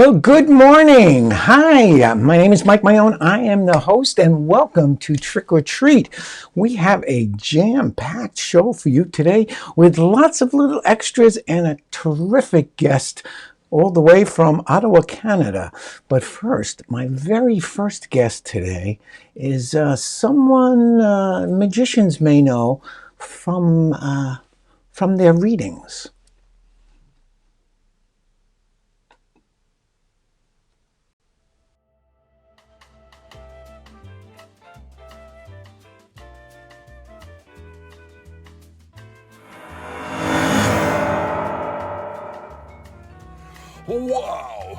Well, good morning. Hi, my name is Mike Maione. I am the host, and welcome to Trick or Treat. We have a jam-packed show for you today with lots of little extras and a terrific guest all the way from Ottawa, Canada. But first, my very first guest today is someone magicians may know from their readings. Wow!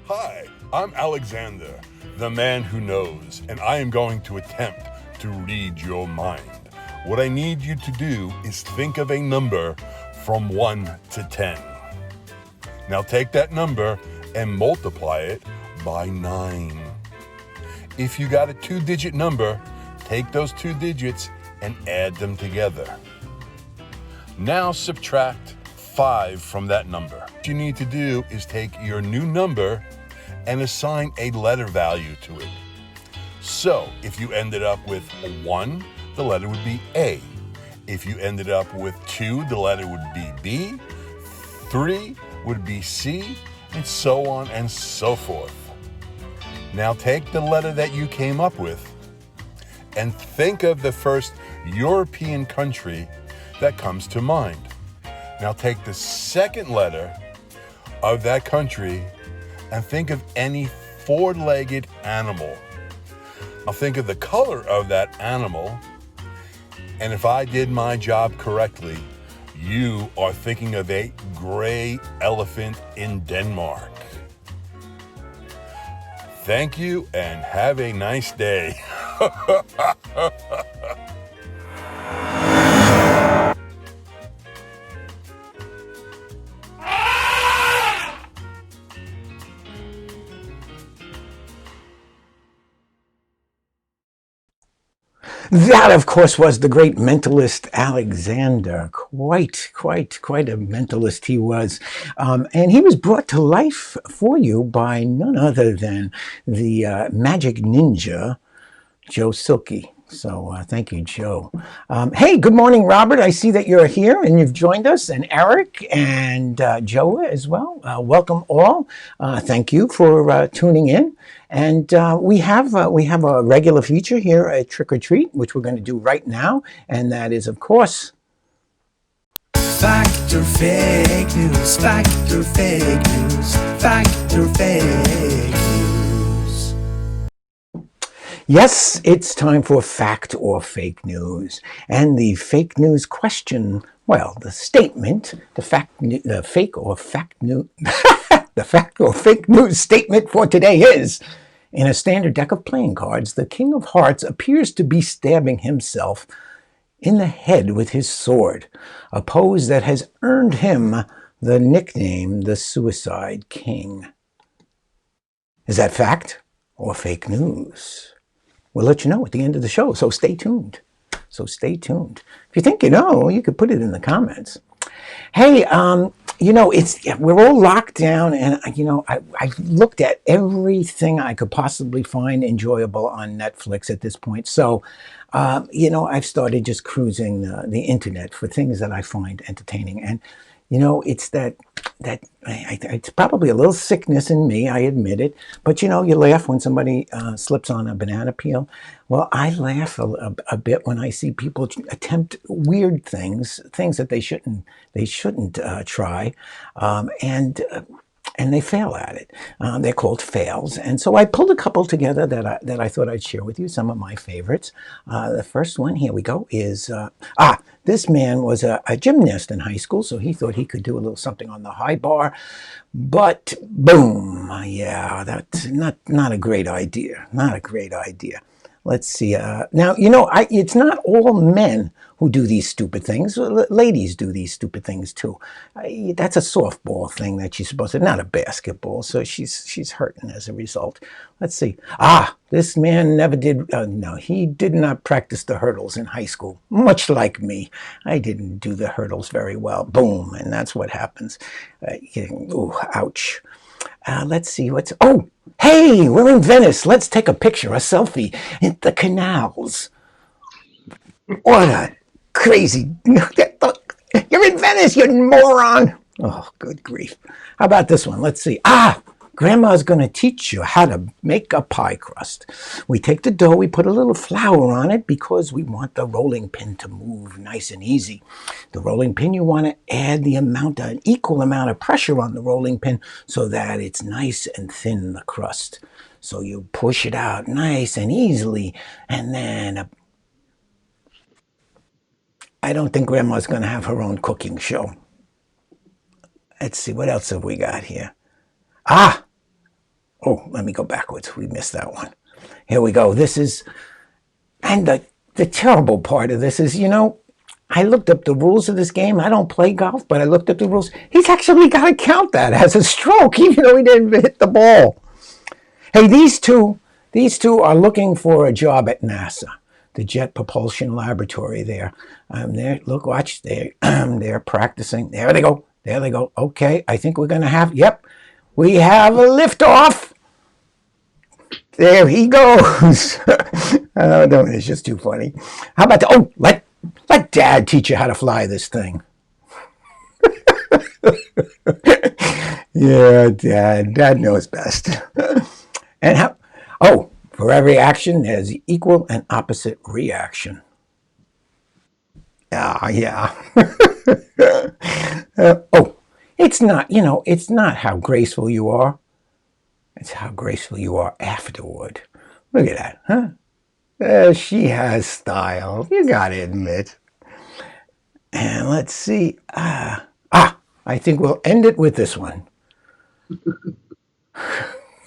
Hi, I'm Alexander, the man who knows, and I am going to attempt to read your mind. What I need you to do is think of a number from 1 to 10. Now take that number and multiply it by 9. If you got a 2-digit number, take those 2 digits and add them together. Now subtract 5 from that number. What you need to do is take your new number and assign a letter value to it. So if you ended up with 1, the letter would be A. If you ended up with 2, the letter would be B. 3 would be C, and so on and so forth. Now take the letter that you came up with and think of the first European country that comes to mind. Now take the second letter of that country and think of any 4-legged animal. Now think of the color of that animal, and if I did my job correctly, you are thinking of a gray elephant in Denmark. Thank you and have a nice day. That, of course, was the great mentalist Alexander. Quite a mentalist he was. And he was brought to life for you by none other than the magic ninja, Joe Silkie. So thank you, Joe. Hey, good morning, Robert. I see that you're here and you've joined us, and Eric and Joe as well. Welcome all. Thank you for tuning in. And we have a regular feature here at Trick or Treat, which we're going to do right now, and that is, of course, Fact or fake news, fact or fake news, fact or fake news. Yes, it's time for fact or fake news. And the fake news question, well, the statement, the fake or fact news, the fact or fake news statement for today is, in a standard deck of playing cards, the King of Hearts appears to be stabbing himself in the head with his sword, a pose that has earned him the nickname the Suicide King. Is that fact or fake news? We'll let you know at the end of the show, so stay tuned. If you think you know, you could put it in the comments. Hey, we're all locked down, and I've looked at everything I could possibly find enjoyable on Netflix at this point. So, I've started just cruising the internet for things that I find entertaining, and it's it's probably a little sickness in me, I admit it, but you laugh when somebody slips on a banana peel. Well, I laugh a bit when I see people attempt weird things that they shouldn't try, and they fail at it. They're called fails. And so I pulled a couple together that I thought I'd share with you, some of my favorites. The first one, here we go, is, this man was a gymnast in high school, so he thought he could do a little something on the high bar. But boom, yeah, that's not a great idea. Not a great idea. Let's see. Now, it's not all men who do these stupid things. Ladies do these stupid things too. That's a softball thing that she's supposed to, not a basketball. So she's hurting as a result. Let's see. This man never did, no, he did not practice the hurdles in high school. Much like me. I didn't do the hurdles very well. Boom. And that's what happens. Ooh, ouch. Let's see what's. Oh, hey, we're in Venice. Let's take a picture, a selfie in the canals. What a crazy. You're in Venice, you moron. Oh, good grief. How about this one? Let's see. Grandma's going to teach you how to make a pie crust. We take the dough, we put a little flour on it because we want the rolling pin to move nice and easy. The rolling pin, you want to add an equal amount of pressure on the rolling pin so that it's nice and thin, the crust. So you push it out nice and easily, and then I don't think Grandma's going to have her own cooking show. Let's see, what else have we got here? Oh, let me go backwards. We missed that one. Here we go. And the terrible part of this is, I looked up the rules of this game. I don't play golf, but I looked up the rules. He's actually got to count that as a stroke, even though he didn't hit the ball. Hey, these two are looking for a job at NASA, the Jet Propulsion Laboratory there. There, look, watch, they're practicing. There they go. Okay, I think we're going to have, we have a liftoff. There he goes. It's just too funny. How about let Dad teach you how to fly this thing. Yeah, Dad knows best. And for every action, there's equal and opposite reaction. Yeah. It's not how graceful you are. It's how graceful you are afterward. Look at that, huh? She has style. You gotta admit. And let's see. I think we'll end it with this one.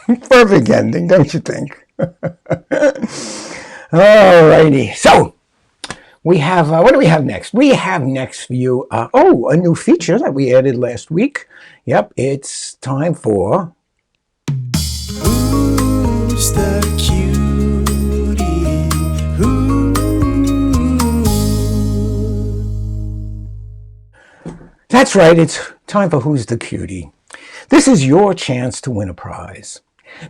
Perfect ending, don't you think? All righty. So, we have, what do we have next? We have next for you, a new feature that we added last week. Yep, it's time for... Who's the cutie? Who? That's right, it's time for Who's the Cutie. This is your chance to win a prize.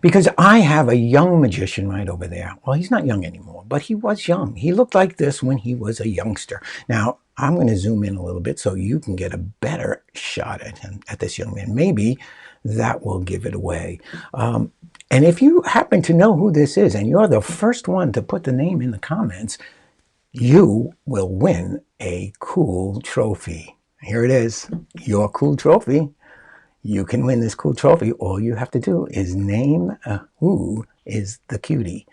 Because I have a young magician right over there. Well, he's not young anymore, but he was young. He looked like this when he was a youngster. Now, I'm going to zoom in a little bit so you can get a better shot at him, at this young man. Maybe that will give it away. And if you happen to know who this is, and you're the first one to put the name in the comments, you will win a cool trophy. Here it is, your cool trophy. You can win this cool trophy. All you have to do is name who is the cutie.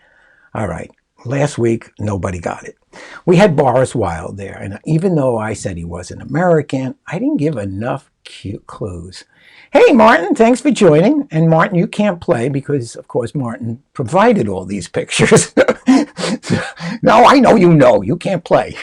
All right. Last week, nobody got it. We had Boris Wilde there, and even though I said he was an American, I didn't give enough cute clues. Hey, Martin, thanks for joining. And Martin, you can't play because, of course, Martin provided all these pictures. No, I know you can't play.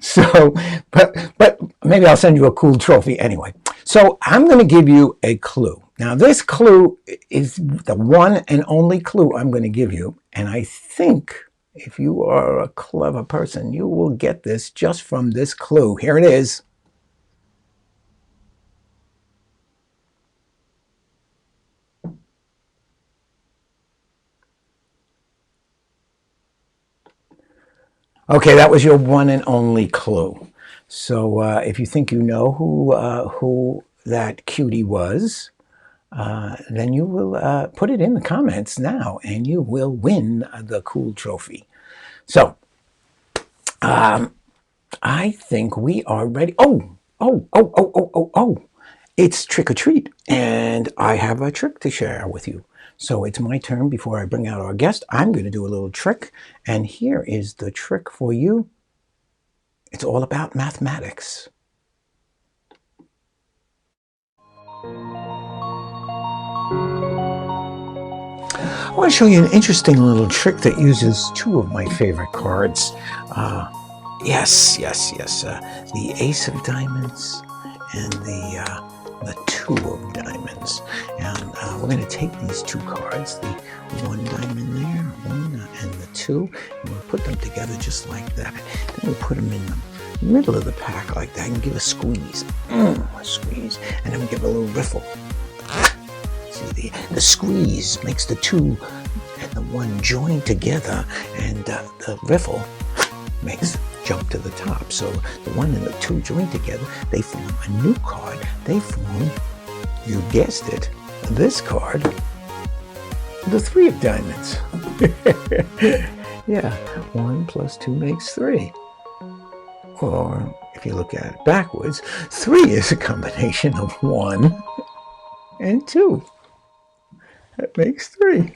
So, but maybe I'll send you a cool trophy anyway. So I'm going to give you a clue. Now, this clue is the one and only clue I'm going to give you. And I think if you are a clever person, you will get this just from this clue. Here it is. Okay, that was your one and only clue. So if you think you know who that cutie was, then you will put it in the comments now, and you will win the cool trophy. So I think we are ready. It's trick or treat, and I have a trick to share with you. So it's my turn before I bring out our guest. I'm going to do a little trick, and here is the trick for you. It's all about mathematics. I want to show you an interesting little trick that uses two of my favorite cards. Yes. The Ace of Diamonds and the Two of Diamonds. And we're going to take these two cards, the one diamond there, one and the two, and we'll put them together just like that. Then we'll put them in the middle of the pack like that and give a squeeze. A squeeze. And then we give a little riffle. the squeeze makes the two and the one join together, and the riffle makes jump to the top. So the one and the two join together, they form a new card. They form, you guessed it, this card, the three of diamonds. Yeah, 1 + 2 makes 3. Or if you look at it backwards, 3 is a combination of 1 and 2. That makes 3.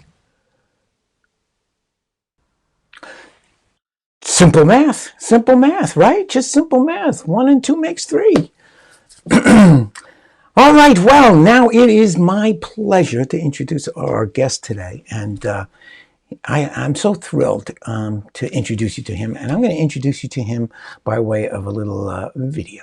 Simple math, right? Just simple math. 1 and 2 makes 3. All right, well, now it is my pleasure to introduce our guest today. And I'm so thrilled to introduce you to him. And I'm going to introduce you to him by way of a little video.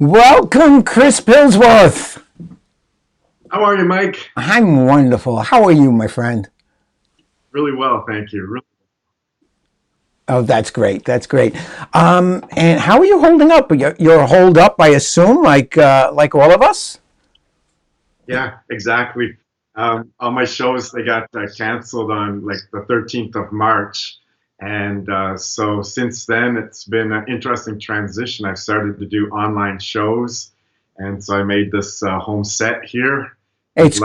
Welcome, Chris Pilsworth. How are you, Mike? I'm wonderful. How are you, my friend? Really well, thank you. Oh, that's great. That's great. And how are you holding up? You're holed up, I assume, like all of us? Yeah, exactly. All my shows, they got canceled on like the 13th of March. And so since then, it's been an interesting transition. I've started to do online shows. And so I made this home set here. It's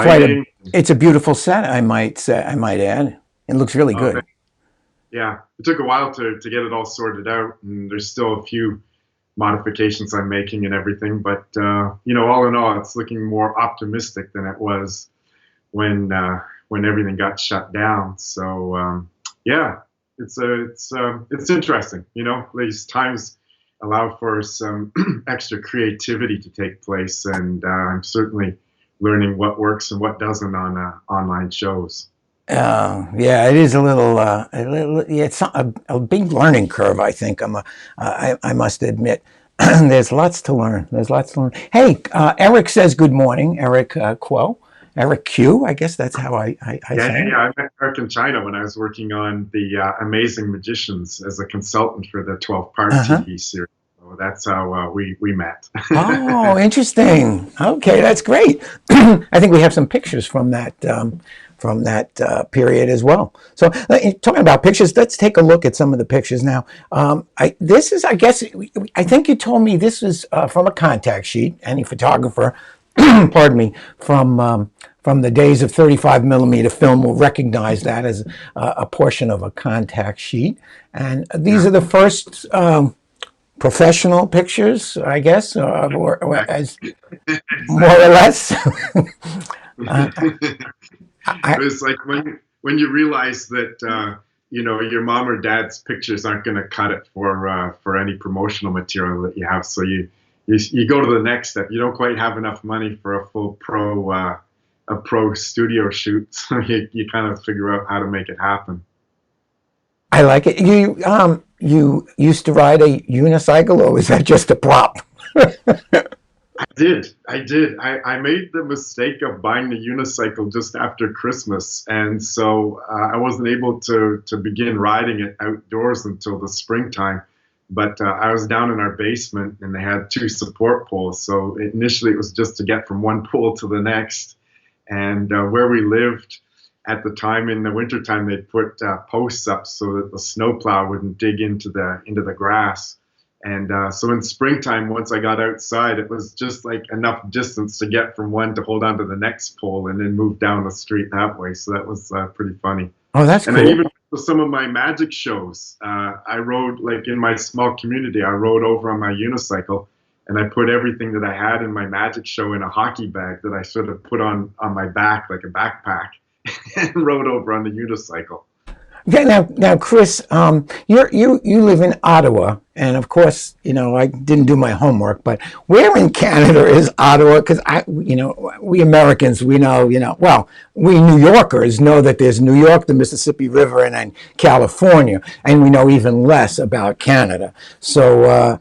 it's a beautiful set, I might say, I might add. It looks really good. Yeah, it took a while to get it all sorted out, and there's still a few modifications I'm making and everything. But all in all, it's looking more optimistic than it was when everything got shut down. So yeah, it's interesting. These times allow for some extra creativity to take place, and I'm certainly learning what works and what doesn't on online shows. Yeah, it is a little. It's a big learning curve. I think I must admit. There's lots to learn. Hey, Eric says good morning. Eric Quo. Eric Q. I guess that's how I say it. Yeah. I met Eric in China when I was working on the Amazing Magicians as a consultant for the 12-part TV series. So that's how we met. Oh, interesting. Okay, that's great. I think we have some pictures from that period as well. So talking about pictures, let's take a look at some of the pictures now. I think you told me this is from a contact sheet. Any photographer, pardon me, from the days of 35 millimeter film will recognize that as a portion of a contact sheet. And these are the first professional pictures, I guess, or as more or less. It's like when you realize that your mom or dad's pictures aren't going to cut it for any promotional material that you have. So you go to the next step. You don't quite have enough money for a full pro studio shoot, so you kind of figure out how to make it happen. I like it. You used to ride a unicycle, or was that just a prop? I did. I made the mistake of buying the unicycle just after Christmas, and so I wasn't able to begin riding it outdoors until the springtime. But I was down in our basement, and they had two support poles. So initially, it was just to get from one pole to the next. And where we lived at the time in the wintertime, they'd put posts up so that the snowplow wouldn't dig into the grass. And so in springtime, once I got outside, it was just like enough distance to get from one to hold on to the next pole and then move down the street that way. So that was pretty funny. Oh, that's and cool. I even for some of my magic shows, I rode like in my small community. I rode over on my unicycle, and I put everything that I had in my magic show in a hockey bag that I sort of put on my back like a backpack, and rode over on the unicycle. Yeah, now, Chris, you live in Ottawa, and of course, I didn't do my homework, but where in Canada is Ottawa? Because we Americans, we know, well, we New Yorkers know that there's New York, the Mississippi River, and then California, and we know even less about Canada. So,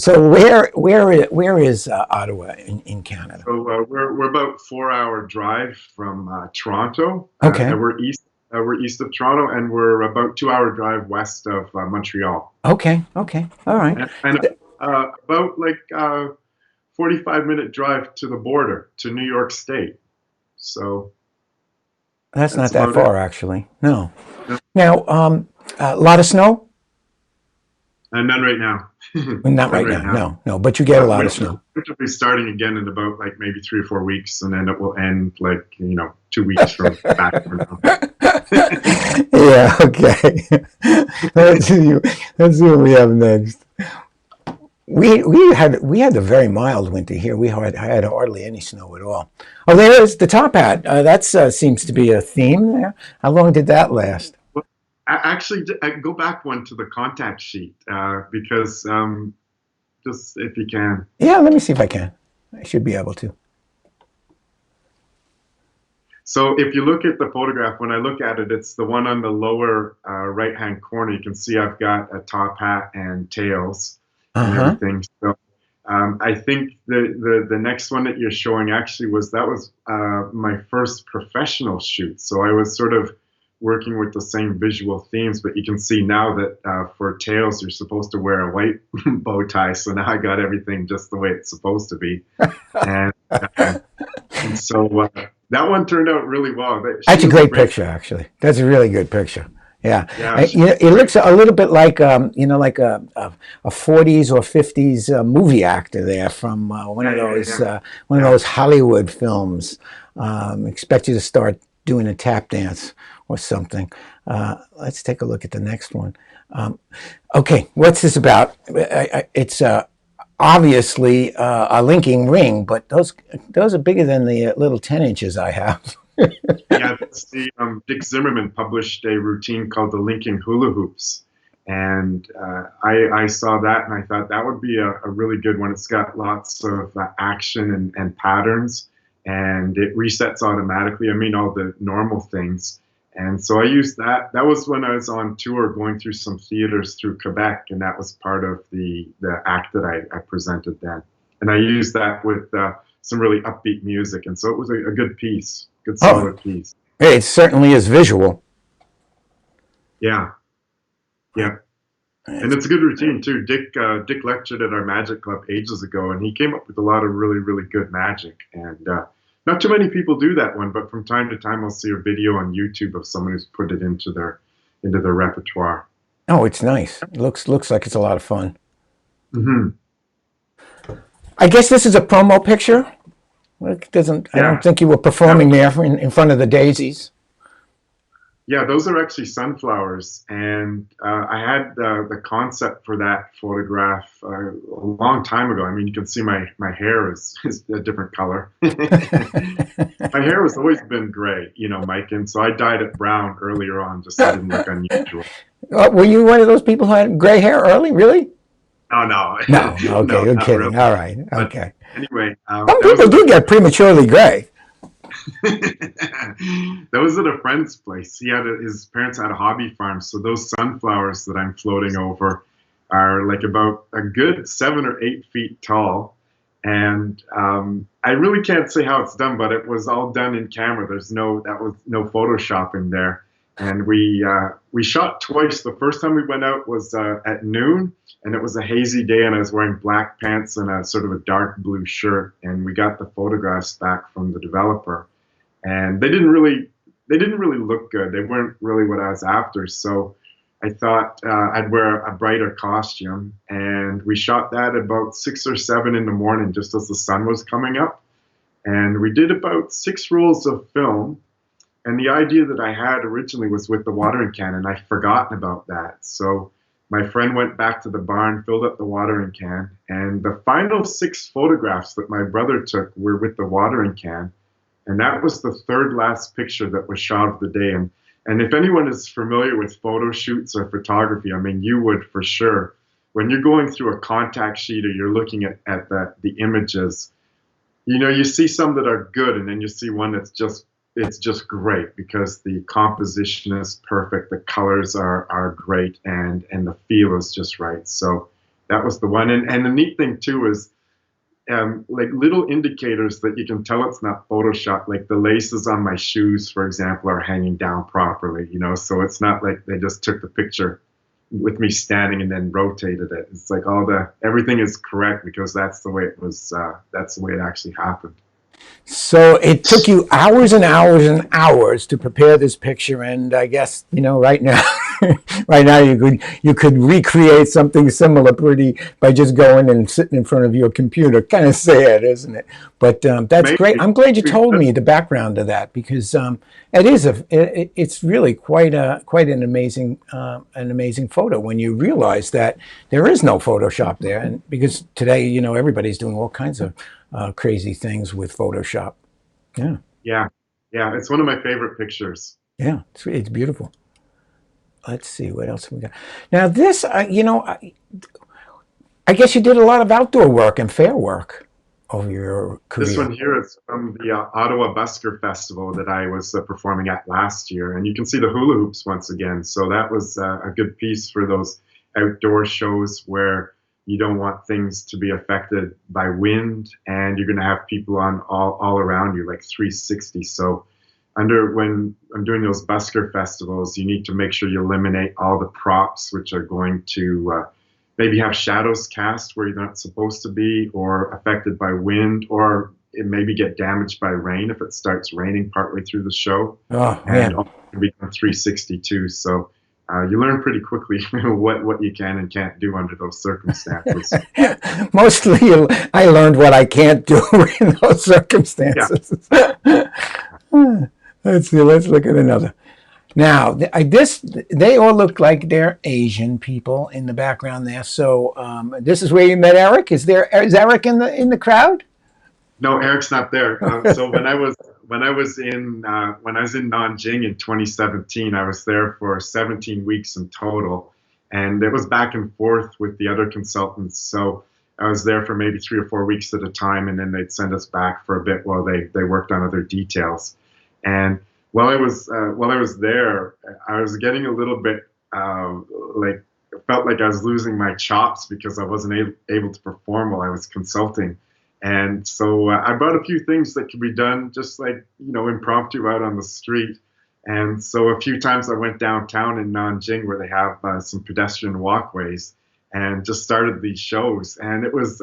where is Ottawa in Canada? So we're about 4-hour drive from Toronto. Okay. And we're east of Toronto, and we're about 2-hour drive west of Montreal. Okay, all right. And about like 45-minute drive to the border to New York State. So that's not that far, actually. No. Now, a lot of snow? None right now. Not right now. No. But you get a lot of snow. Which will be starting again in about like maybe 3 or 4 weeks, and then it will end like 2 weeks from back from now. Yeah. Okay. Let's see what we have next. We had a very mild winter here. We had hardly any snow at all. Oh, there's the top hat. That seems to be a theme there. How long did that last? Well, actually, go back one to the contact sheet because just if you can. Yeah, let me see if I can. I should be able to. So if you look at the photograph, when I look at it, it's the one on the lower right-hand corner. You can see I've got a top hat and tails and everything. So I think the next one that you're showing actually was my first professional shoot. So I was sort of working with the same visual themes, but you can see now that for tails, you're supposed to wear a white bow tie. So now I got everything just the way it's supposed to be. And so that one turned out really well. That's a great picture, actually. That's a really good picture. Yeah. It looks a little bit like like a 40s or 50s movie actor there from one of those Hollywood films. Expect you to start doing a tap dance or something. Let's take a look at the next one. Okay, what's this about? It's obviously a linking ring, but those are bigger than the little 10 inches I have. Yeah, that's Dick Zimmerman published a routine called the linking hula hoops. And I saw that and I thought that would be a really good one. It's got lots of action and patterns, and it resets automatically. I mean, all the normal things. And so I used that. That was when I was on tour going through some theaters through Quebec, and that was part of the act that I presented then. And I used that with some really upbeat music, and so it was a good piece, good solid piece. It certainly is visual. Yeah. And it's a good routine too. Dick lectured at our magic club ages ago, and he came up with a lot of really, really good magic. And not too many people do that one, but from time to time I'll see a video on YouTube of someone who's put it into their repertoire. Oh, it's nice. It looks like it's a lot of fun. Mm-hmm. I guess this is a promo picture. I don't think you were performing there in front of the daisies. Yeah, those are actually sunflowers, and I had the concept for that photograph a long time ago. I mean, you can see my hair is a different color. My hair has always been gray, Mike, and so I dyed it brown earlier on just so it didn't look unusual. Were you one of those people who had gray hair early, really? Oh, no. No, okay, you're kidding. Really. All right, okay. But anyway. Some people do get prematurely gray. That was at a friend's place. His parents had a hobby farm, so those sunflowers that I'm floating over are like about a good 7 or 8 feet tall. And I really can't say how it's done, but it was all done in camera. That was no Photoshop in there. And we shot twice. The first time we went out was at noon, and it was a hazy day, and I was wearing black pants and a sort of a dark blue shirt. And we got the photographs back from the developer, and they didn't really look good. They weren't really what I was after. So I thought I'd wear a brighter costume, and we shot that about 6 or 7 in the morning, just as the sun was coming up. And we did about 6 rolls of film. And the idea that I had originally was with the watering can, and I'd forgotten about that. So my friend went back to the barn, filled up the watering can, and the final 6 photographs that my brother took were with the watering can. And that was the third last picture that was shot of the day. And if anyone is familiar with photo shoots or photography, I mean, you would for sure. When you're going through a contact sheet or you're looking at the images, you see some that are good, and then you see one that's just great because the composition is perfect, the colors are great, and the feel is just right. So that was the one. And the neat thing too is like little indicators that you can tell it's not Photoshop. Like the laces on my shoes, for example, are hanging down properly, so it's not like they just took the picture with me standing and then rotated it. It's like everything is correct because that's the way that's the way it actually happened. So it took you hours and hours and hours to prepare this picture, and I guess right now, right now you could recreate something similar pretty by just going and sitting in front of your computer. Kind of sad, isn't it? But that's Maybe. great. I'm glad you told me the background of that because it's really quite an amazing photo when you realize that there is no Photoshop there, and because today everybody's doing all kinds of crazy things with Photoshop. Yeah. Yeah. Yeah. It's one of my favorite pictures. Yeah. It's beautiful. Let's see what else we got. Now this, I guess you did a lot of outdoor work and fair work over your career. This one here is from the Ottawa Busker Festival that I was performing at last year. And you can see the hula hoops once again. So that was a good piece for those outdoor shows where you don't want things to be affected by wind, and you're going to have people on all around you, like 360. So when I'm doing those busker festivals, you need to make sure you eliminate all the props which are going to maybe have shadows cast where you're not supposed to be, or affected by wind, or it maybe get damaged by rain if it starts raining partway through the show. Oh, man. And all can be done 360 too. So you learn pretty quickly what you can and can't do under those circumstances. Mostly, I learned what I can't do in those circumstances. Yeah. Let's see. Let's look at another. Now, they all look like they're Asian people in the background there. So this is where you met Eric. Is Eric in the crowd? No, Eric's not there. So when I was in Nanjing in 2017, I was there for 17 weeks in total, and it was back and forth with the other consultants. So I was there for maybe 3 or 4 weeks at a time, and then they'd send us back for a bit while they worked on other details. And while I was there, I was getting a little bit felt like I was losing my chops because I wasn't able to perform while I was consulting. And so I brought a few things that could be done just like, impromptu out on the street. And so a few times I went downtown in Nanjing where they have some pedestrian walkways and just started these shows. And it was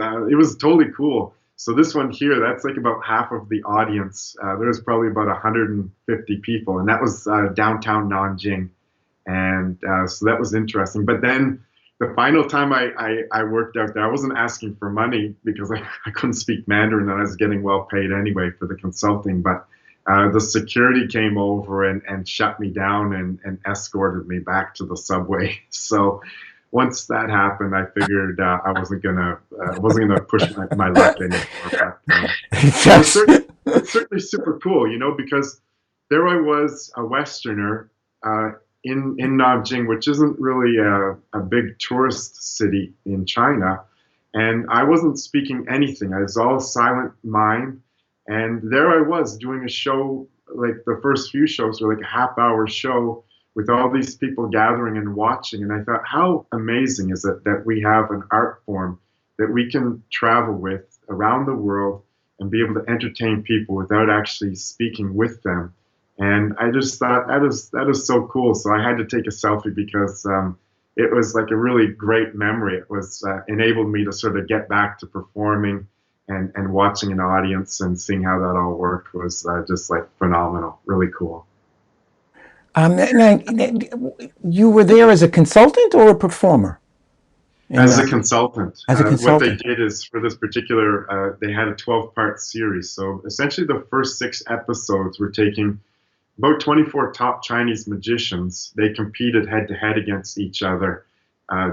totally cool. So this one here, that's like about half of the audience. There was probably about 150 people, and that was downtown Nanjing. And so that was interesting. But then the final time I worked out there, I wasn't asking for money because I couldn't speak Mandarin, and I was getting well paid anyway for the consulting. But the security came over and shut me down and escorted me back to the subway. So once that happened, I figured I wasn't gonna push my luck anymore. It's certainly super cool, because there I was, a Westerner in Nanjing, which isn't really a big tourist city in China, and I wasn't speaking anything. I was all silent mime, And there I was doing a show, like the first few shows were like a half-hour show with all these people gathering and watching. And I thought, how amazing is it that we have an art form that we can travel with around the world and be able to entertain people without actually speaking with them. And I just thought that is so cool. So I had to take a selfie because it was like a really great memory. It was enabled me to sort of get back to performing and watching an audience and seeing how that all worked was just like phenomenal, really cool. Now, you were there as a consultant or a performer? As a consultant. As a consultant. What they did is for this particular, they had a 12-part series. So essentially the first 6 episodes were taking about 24 top Chinese magicians. They competed head-to-head against each other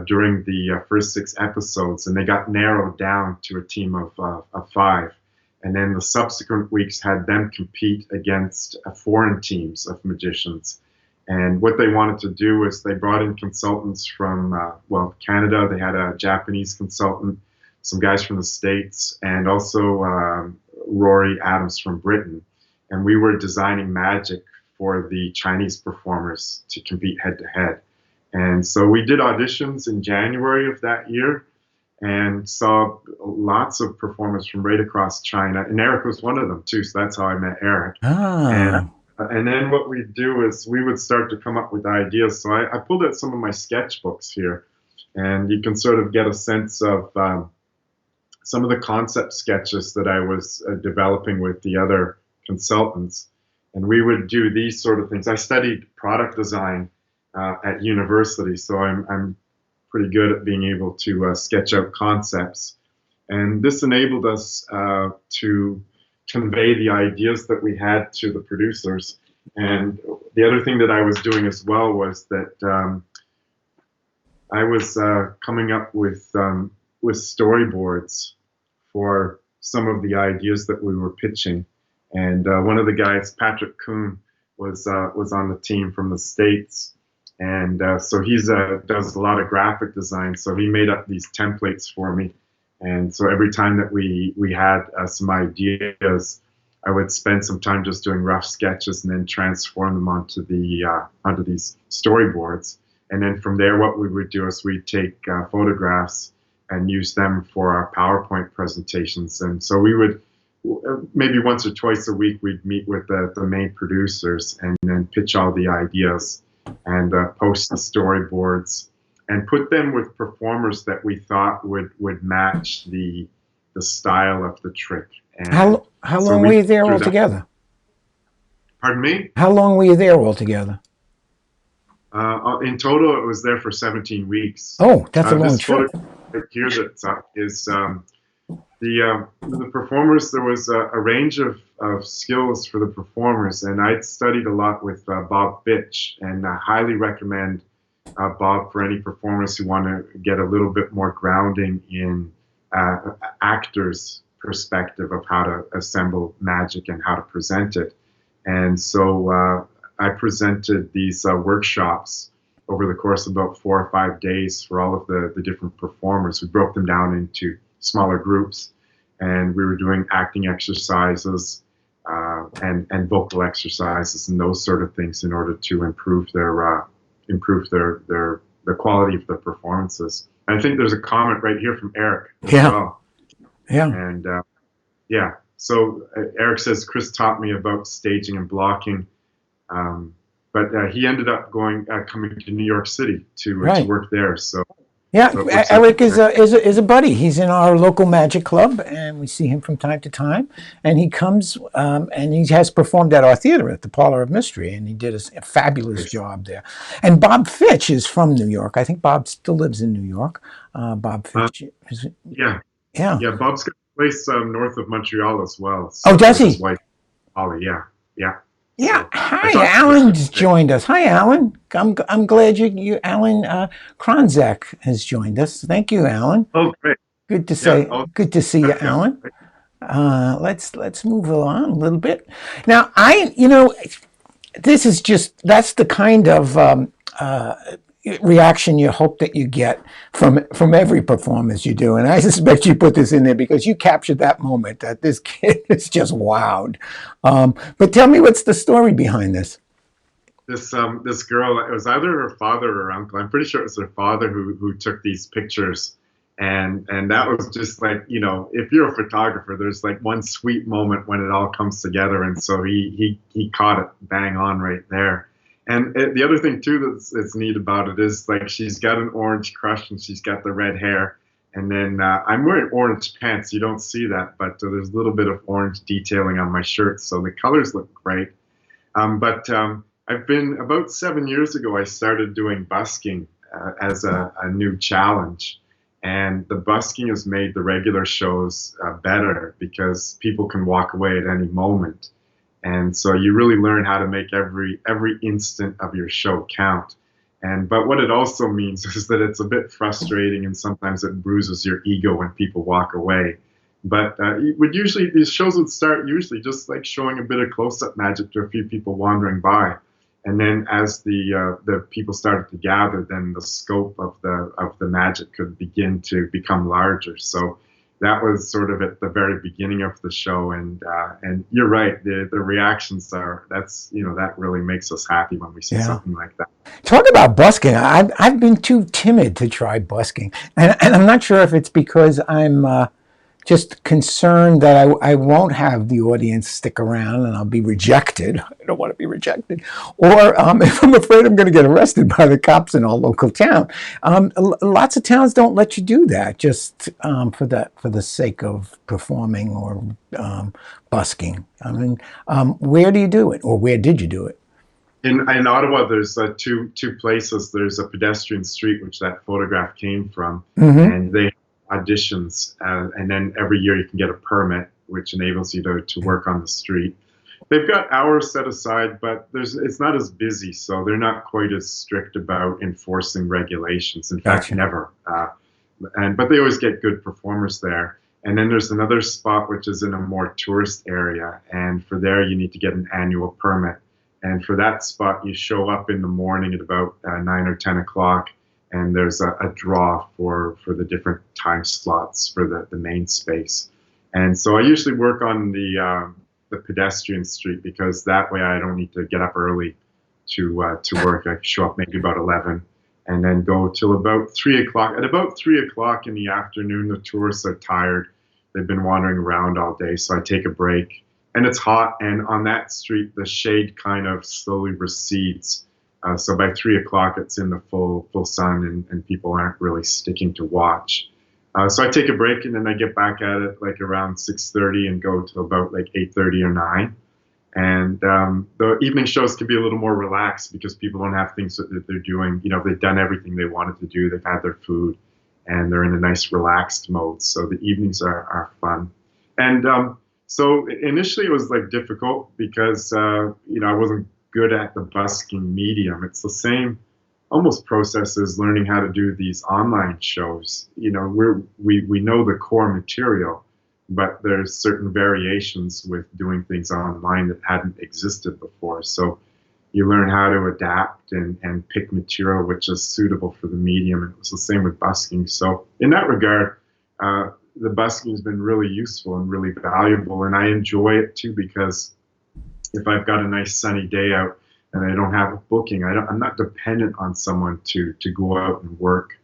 during the first 6 episodes, and they got narrowed down to a team of 5. And then the subsequent weeks had them compete against foreign teams of magicians. And what they wanted to do was they brought in consultants from, Canada. They had a Japanese consultant, some guys from the States, and also Rory Adams from Britain. And we were designing magic for the Chinese performers to compete head-to-head. And so we did auditions in January of that year and saw lots of performers from right across China. And Eric was one of them, too, so that's how I met Eric. And then what we'd do is we would start to come up with ideas. So I pulled out some of my sketchbooks here, and you can sort of get a sense of some of the concept sketches that I was developing with the other consultants. And we would do these sort of things. I studied product design at university, so I'm pretty good at being able to sketch out concepts. And this enabled us to convey the ideas that we had to the producers. And the other thing that I was doing as well was that I was coming up with storyboards for some of the ideas that we were pitching. And one of the guys, Patrick Kuhn, was on the team from the States. And so he's does a lot of graphic design. So he made up these templates for me. And so every time that we had some ideas, I would spend some time just doing rough sketches and then transform them onto these storyboards. And then from there, what we would do is we'd take photographs and use them for our PowerPoint presentations. And so we would, maybe once or twice a week, we'd meet with the main producers and then pitch all the ideas and post the storyboards and put them with performers that we thought would match the style of the trick. And how long were you there altogether? Pardon me? How long were you there altogether? In total, it was there for 17 weeks. Oh, that's a long trip. Here that is the performers. There was a range of skills for the performers, and I'd studied a lot with Bob Fitch, and I highly recommend Bob for any performers who want to get a little bit more grounding in actors' perspective of how to assemble magic and how to present it. And so I presented these workshops over the course of about 4 or 5 days for all of the different performers. We broke them down into smaller groups, and we were doing acting exercises and vocal exercises and those sort of things in order to improve the quality of the performances. And I think there's a comment right here from Eric as well. Yeah. And so Eric says, Chris taught me about staging and blocking, but he ended up coming to New York City to work there. So Eric is a buddy. He's in our local magic club, and we see him from time to time. And he comes and he has performed at our theater at the Parlor of Mystery, and he did a fabulous job there. And Bob Fitch is from New York. I think Bob still lives in New York. Bob Fitch. Yeah, Bob's got a place north of Montreal as well. So does he? His wife, Holly. Yeah. Yeah. Hi, Alan's joined us. Hi, Alan. I'm glad you Alan Kronzak has joined us. Thank you, Alan. Oh, great. Good to see you, Alan. Let's move along a little bit. Now, that's the kind of reaction you hope that you get from every performance you do. And I suspect you put this in there because you captured that moment that this kid is just wowed. But tell me, what's the story behind this? This girl, it was either her father or uncle. I'm pretty sure it was her father who took these pictures. And that was just like, if you're a photographer, there's like one sweet moment when it all comes together. And so he caught it bang on right there. And the other thing too that's neat about it is like she's got an orange crush and she's got the red hair. And then I'm wearing orange pants. You don't see that, but there's a little bit of orange detailing on my shirt. So the colors look great. But I've been, about 7 years ago, I started doing busking as a new challenge. And the busking has made the regular shows better because people can walk away at any moment. And so you really learn how to make every instant of your show count. But what it also means is that it's a bit frustrating and sometimes it bruises your ego when people walk away. But these shows would start usually just like showing a bit of close-up magic to a few people wandering by. And then as the people started to gather, then the scope of the magic could begin to become larger. So that was sort of at the very beginning of the show. And you're right, the reactions that really makes us happy when we see something like that. Talk about busking. I've been too timid to try busking, and I'm not sure if it's because I'm just concerned that I won't have the audience stick around and I'll be rejected. I don't want to be rejected. Or if I'm afraid I'm going to get arrested by the cops in our local town. Lots of towns don't let you do that just for the sake of performing or busking. I mean, where do you do it, or where did you do it? In Ottawa, there's two places. There's a pedestrian street, which that photograph came from, and they auditions, and then every year you can get a permit, which enables you to work on the street. They've got hours set aside, but it's not as busy, so they're not quite as strict about enforcing regulations. In fact, never. But they always get good performers there. And then there's another spot which is in a more tourist area, and for there you need to get an annual permit. And for that spot, you show up in the morning at about 9 or 10 o'clock. And there's a draw for the different time slots for the main space. And so I usually work on the pedestrian street because that way I don't need to get up early to work. I show up maybe about 11 and then go till about 3 o'clock. At about 3 o'clock in the afternoon, the tourists are tired. They've been wandering around all day, so I take a break. And it's hot, and on that street, the shade kind of slowly recedes. So by 3 o'clock, it's in the full sun, and people aren't really sticking to watch. So I take a break, and then I get back at it like around 6:30 and go to about like 8:30 or 9. And the evening shows can be a little more relaxed because people don't have things that they're doing. They've done everything they wanted to do. They've had their food, and they're in a nice relaxed mode. So the evenings are fun. And so initially it was like difficult because I wasn't good at the busking medium. It's the same almost process as learning how to do these online shows. We know the core material, but there's certain variations with doing things online that hadn't existed before. So you learn how to adapt and pick material which is suitable for the medium. And it was the same with busking. So in that regard, the busking has been really useful and really valuable. And I enjoy it too because if I've got a nice sunny day out and I don't have a booking, I'm not dependent on someone to go out and work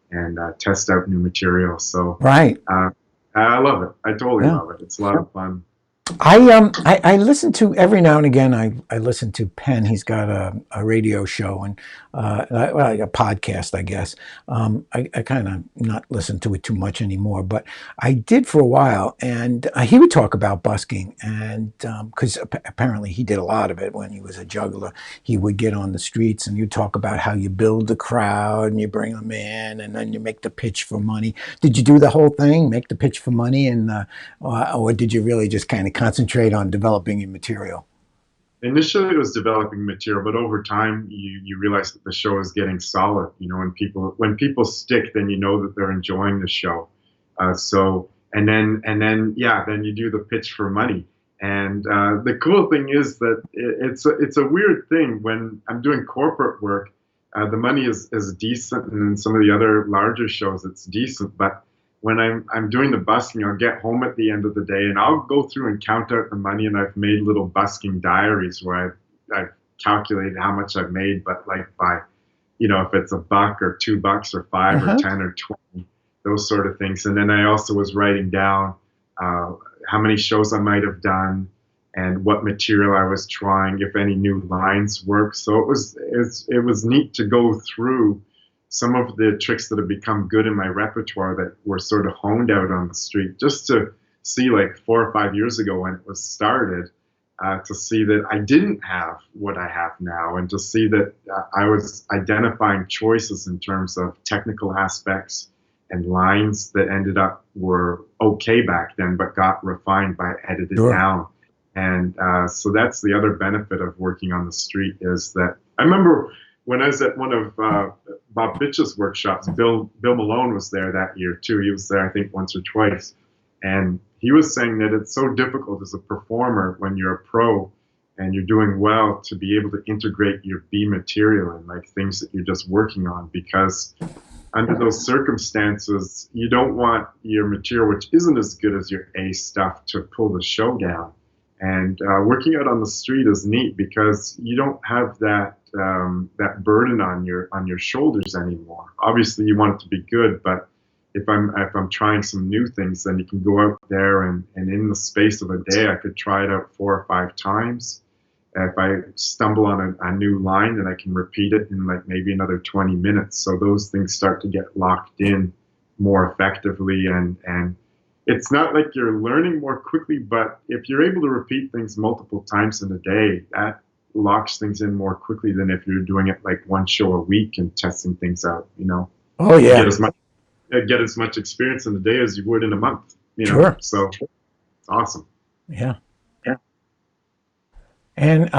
and test out new material. So right. I love it. I totally love it. It's a lot of fun. I listen to, every now and again, I listen to Penn. He's got a radio show and a podcast, I guess. I kind of not listen to it too much anymore, but I did for a while. And he would talk about busking, and because apparently he did a lot of it when he was a juggler. He would get on the streets and you talk about how you build the crowd and you bring them in and then you make the pitch for money. Did you do the whole thing, make the pitch for money, and or did you really just kind of concentrate on developing your material? Initially, it was developing material, but over time, you realize that the show is getting solid. When people stick, then you know that they're enjoying the show. Then you do the pitch for money. And the cool thing is that it's a weird thing when I'm doing corporate work. The money is decent, and in some of the other larger shows, it's decent. But when I'm doing the busking, I'll get home at the end of the day, and I'll go through and count out the money. And I've made little busking diaries where I've calculated how much I've made, but like by, if it's $1 or $2 or 5 or 10 or 20, those sort of things. And then I also was writing down how many shows I might have done and what material I was trying, if any new lines worked. So it was neat to go through some of the tricks that have become good in my repertoire that were sort of honed out on the street, just to see, like 4 or 5 years ago when it was started, to see that I didn't have what I have now, and to see that I was identifying choices in terms of technical aspects and lines that ended up were okay back then, but got refined by edited down. And so that's the other benefit of working on the street, is that I remember when I was at one of Bob Bitch's workshops, Bill Malone was there that year too. He was there, I think, once or twice. And he was saying that it's so difficult as a performer when you're a pro and you're doing well to be able to integrate your B material and like things that you're just working on, because under those circumstances, you don't want your material, which isn't as good as your A stuff, to pull the show down. And working out on the street is neat because you don't have that that burden on your shoulders anymore. Obviously, you want it to be good, but if I'm trying some new things, then you can go out there and in the space of a day, I could try it out 4 or 5 times. If I stumble on a new line, then I can repeat it in like maybe another 20 minutes. So those things start to get locked in more effectively, and it's not like you're learning more quickly, but if you're able to repeat things multiple times in a day, that locks things in more quickly than if you're doing it like one show a week and testing things out, Oh, yeah. Get as much experience in a day as you would in a month, Sure. So it's awesome. Yeah. Yeah. And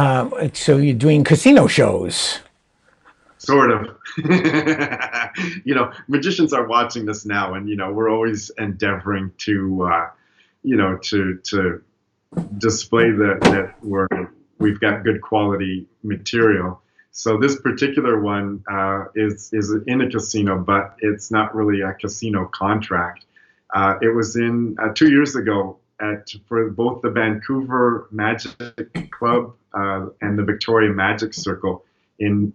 so you're doing casino shows. Sort of. Magicians are watching this now, and we're always endeavoring to to display that we've got good quality material. So this particular one is in a casino, but it's not really a casino contract. It was in 2 years ago for both the Vancouver Magic Club and the Victoria Magic Circle. In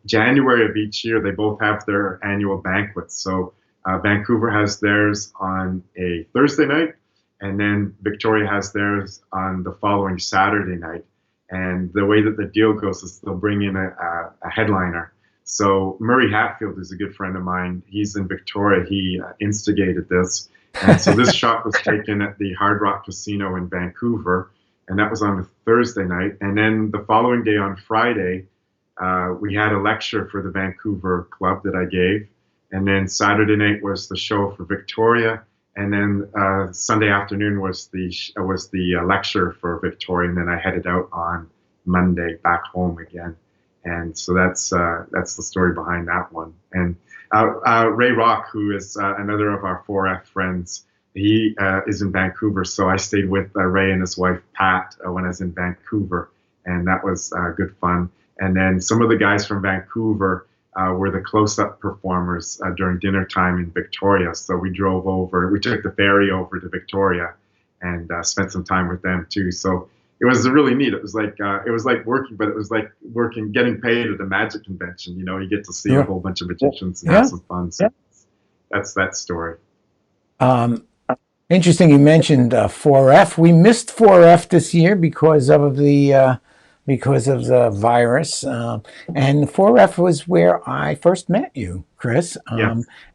January of each year, they both have their annual banquets. So Vancouver has theirs on a Thursday night, and then Victoria has theirs on the following Saturday night. And the way that the deal goes is they'll bring in a headliner. So Murray Hatfield is a good friend of mine. He's in Victoria. He instigated this. And so this shot was taken at the Hard Rock Casino in Vancouver, and that was on a Thursday night. And then the following day on Friday, we had a lecture for the Vancouver club that I gave. And then Saturday night was the show for Victoria. And then Sunday afternoon was the lecture for Victoria, and then I headed out on Monday back home again. And so that's the story behind that one. And Ray Rock, who is another of our 4F friends, he is in Vancouver. So I stayed with Ray and his wife Pat when I was in Vancouver, and that was good fun. And then some of the guys from Vancouver were the close-up performers during dinner time in Victoria. So we drove over, we took the ferry over to Victoria and spent some time with them too. So it was really neat. It was like working, but it was like working, getting paid at a magic convention. You get to see a whole bunch of magicians and have some fun. So that's that story. Interesting. You mentioned 4F. We missed 4F this year because of the virus. And 4F was where I first met you, Chris.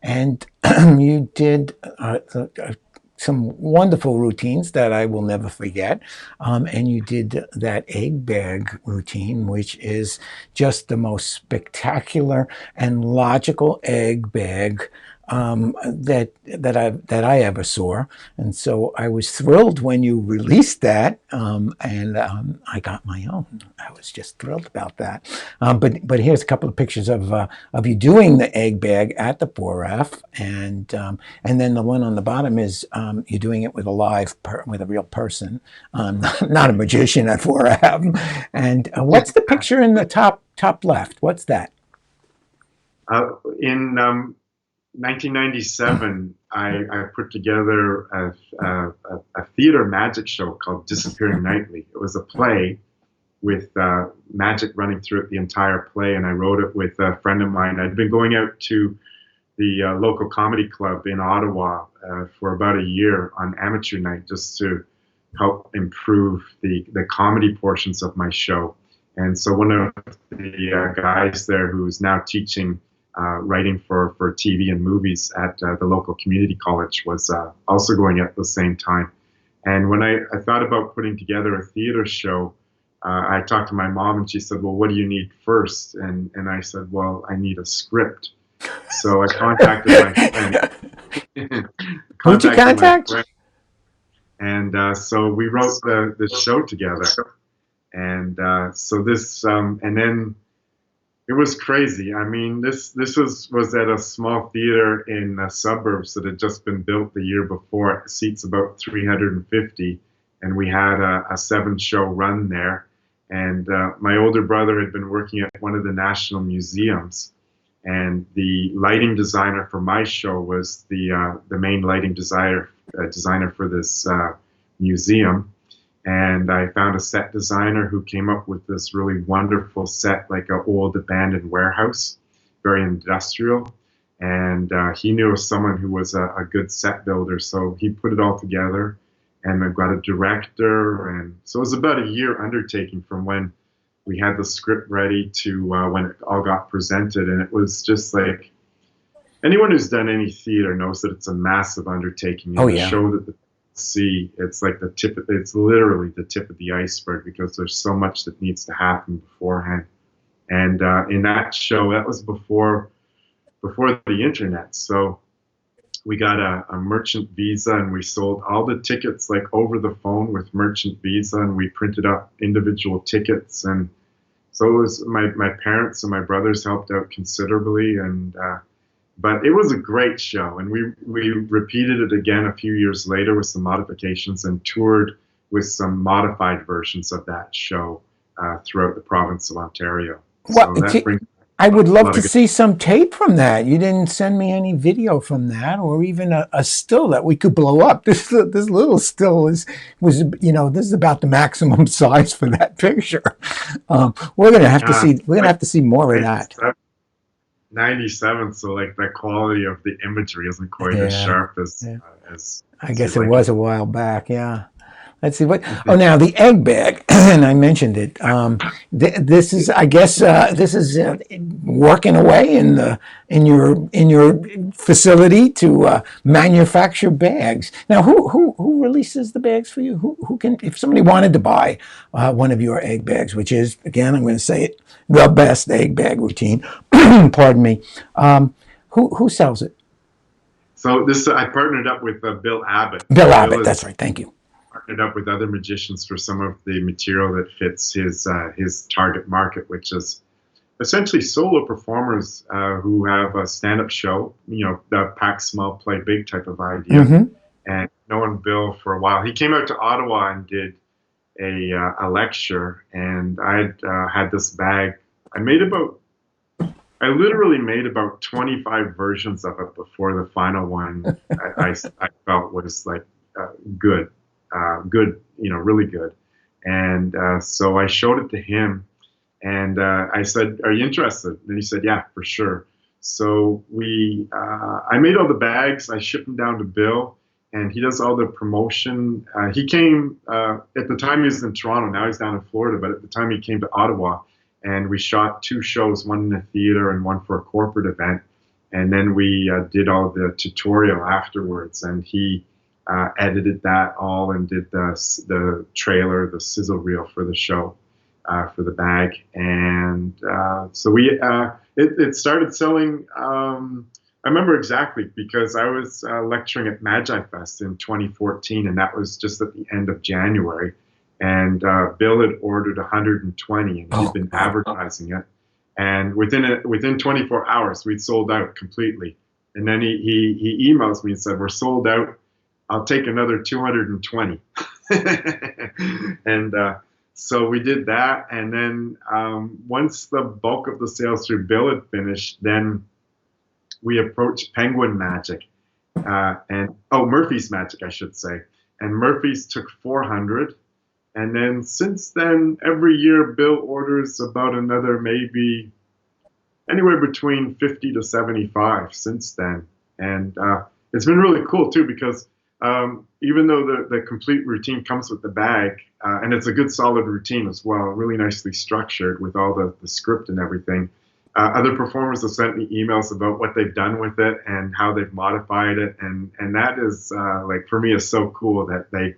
And you did some wonderful routines that I will never forget. And you did that egg bag routine, which is just the most spectacular and logical egg bag that I ever saw. And so I was thrilled when you released that, and I got my own. I was just thrilled about that. But here's a couple of pictures of you doing the egg bag at the 4F, and then the one on the bottom is you doing it with with a real person, not a magician at 4F. And what's the picture in the top left? What's that? In 1997, I put together a theater magic show called Disappearing Nightly. It was a play with magic running through it the entire play, and I wrote it with a friend of mine. I'd been going out to the local comedy club in Ottawa for about a year on amateur night just to help improve the comedy portions of my show. And so one of the guys there who's now teaching writing for TV and movies at the local community college was also going at the same time. And when I thought about putting together a theater show, I talked to my mom and she said, well, what do you need first? And I said, well, I need a script. So I contacted my friend. Who'd you contact? And so we wrote the show together. And so this, and then it was crazy. I mean, this was at a small theater in the suburbs that had just been built the year before. It seats about 350. And we had a 7-show run there. And my older brother had been working at one of the national museums. And the lighting designer for my show was the main lighting designer for this museum. And I found a set designer who came up with this really wonderful set, like an old abandoned warehouse, very industrial. And he knew of someone who was a good set builder, so he put it all together. And I've got a director, and so it was about a year undertaking from when we had the script ready to when it all got presented. And it was just like, anyone who's done any theater knows that it's a massive undertaking. And the show that the see, it's like it's literally the tip of the iceberg because there's so much that needs to happen beforehand. And in that show, that was before the internet. So we got a merchant visa and we sold all the tickets like over the phone with merchant visa, and we printed up individual tickets. And so it was my parents and my brothers helped out considerably, and but it was a great show. And we repeated it again a few years later with some modifications and toured with some modified versions of that show throughout the province of Ontario. Well, I would love to see some tape from that. You didn't send me any video from that, or even a still that we could blow up. This little still was this is about the maximum size for that picture. We're gonna have to see. We're gonna have to see more of that. 97, so like the quality of the imagery isn't quite as sharp as. I guess it was a while back. Yeah. Let's see what. Oh, now the egg bag, and I mentioned it. This is, I guess, this is working away in your facility to manufacture bags. Now, who releases the bags for you? Who can, if somebody wanted to buy one of your egg bags, which is, again, I'm going to say it, the best egg bag routine. Pardon me. Who sells it? So I partnered up with Bill Abbott. Bill Abbott, that's right. Thank you. Partnered up with other magicians for some of the material that fits his target market, which is essentially solo performers who have a stand-up show, the pack small, play big type of idea. Mm-hmm. And knowing Bill for a while, he came out to Ottawa and did a lecture, and I had this bag. I literally made about 25 versions of it before the final one I felt was like good. Really good. And so I showed it to him, and I said, "Are you interested?" And he said, "Yeah, for sure." So I made all the bags. I shipped them down to Bill, and he does all the promotion. He came at the time he was in Toronto. Now he's down in Florida, but at the time he came to Ottawa, and we shot 2 shows, one in a theater and one for a corporate event. And then we did all the tutorial afterwards, and he edited that all and did the trailer, the sizzle reel for the show, for the bag. And so it started selling. I remember exactly because I was lecturing at Magi Fest in 2014, and that was just at the end of January. And Bill had ordered 120, and he'd been advertising it. And within 24 hours, we'd sold out completely. And then he emails me and said, "We're sold out. I'll take another 220. And so we did that. And then once the bulk of the sales through Bill had finished, then we approached Penguin Magic, and Murphy's Magic, I should say. And Murphy's took 400. And then since then, every year Bill orders about another maybe anywhere between 50 to 75 since then. And it's been really cool too, because even though the complete routine comes with the bag, and it's a good solid routine as well, really nicely structured with all the script and everything, other performers have sent me emails about what they've done with it and how they've modified it. And that is like, for me, is so cool that they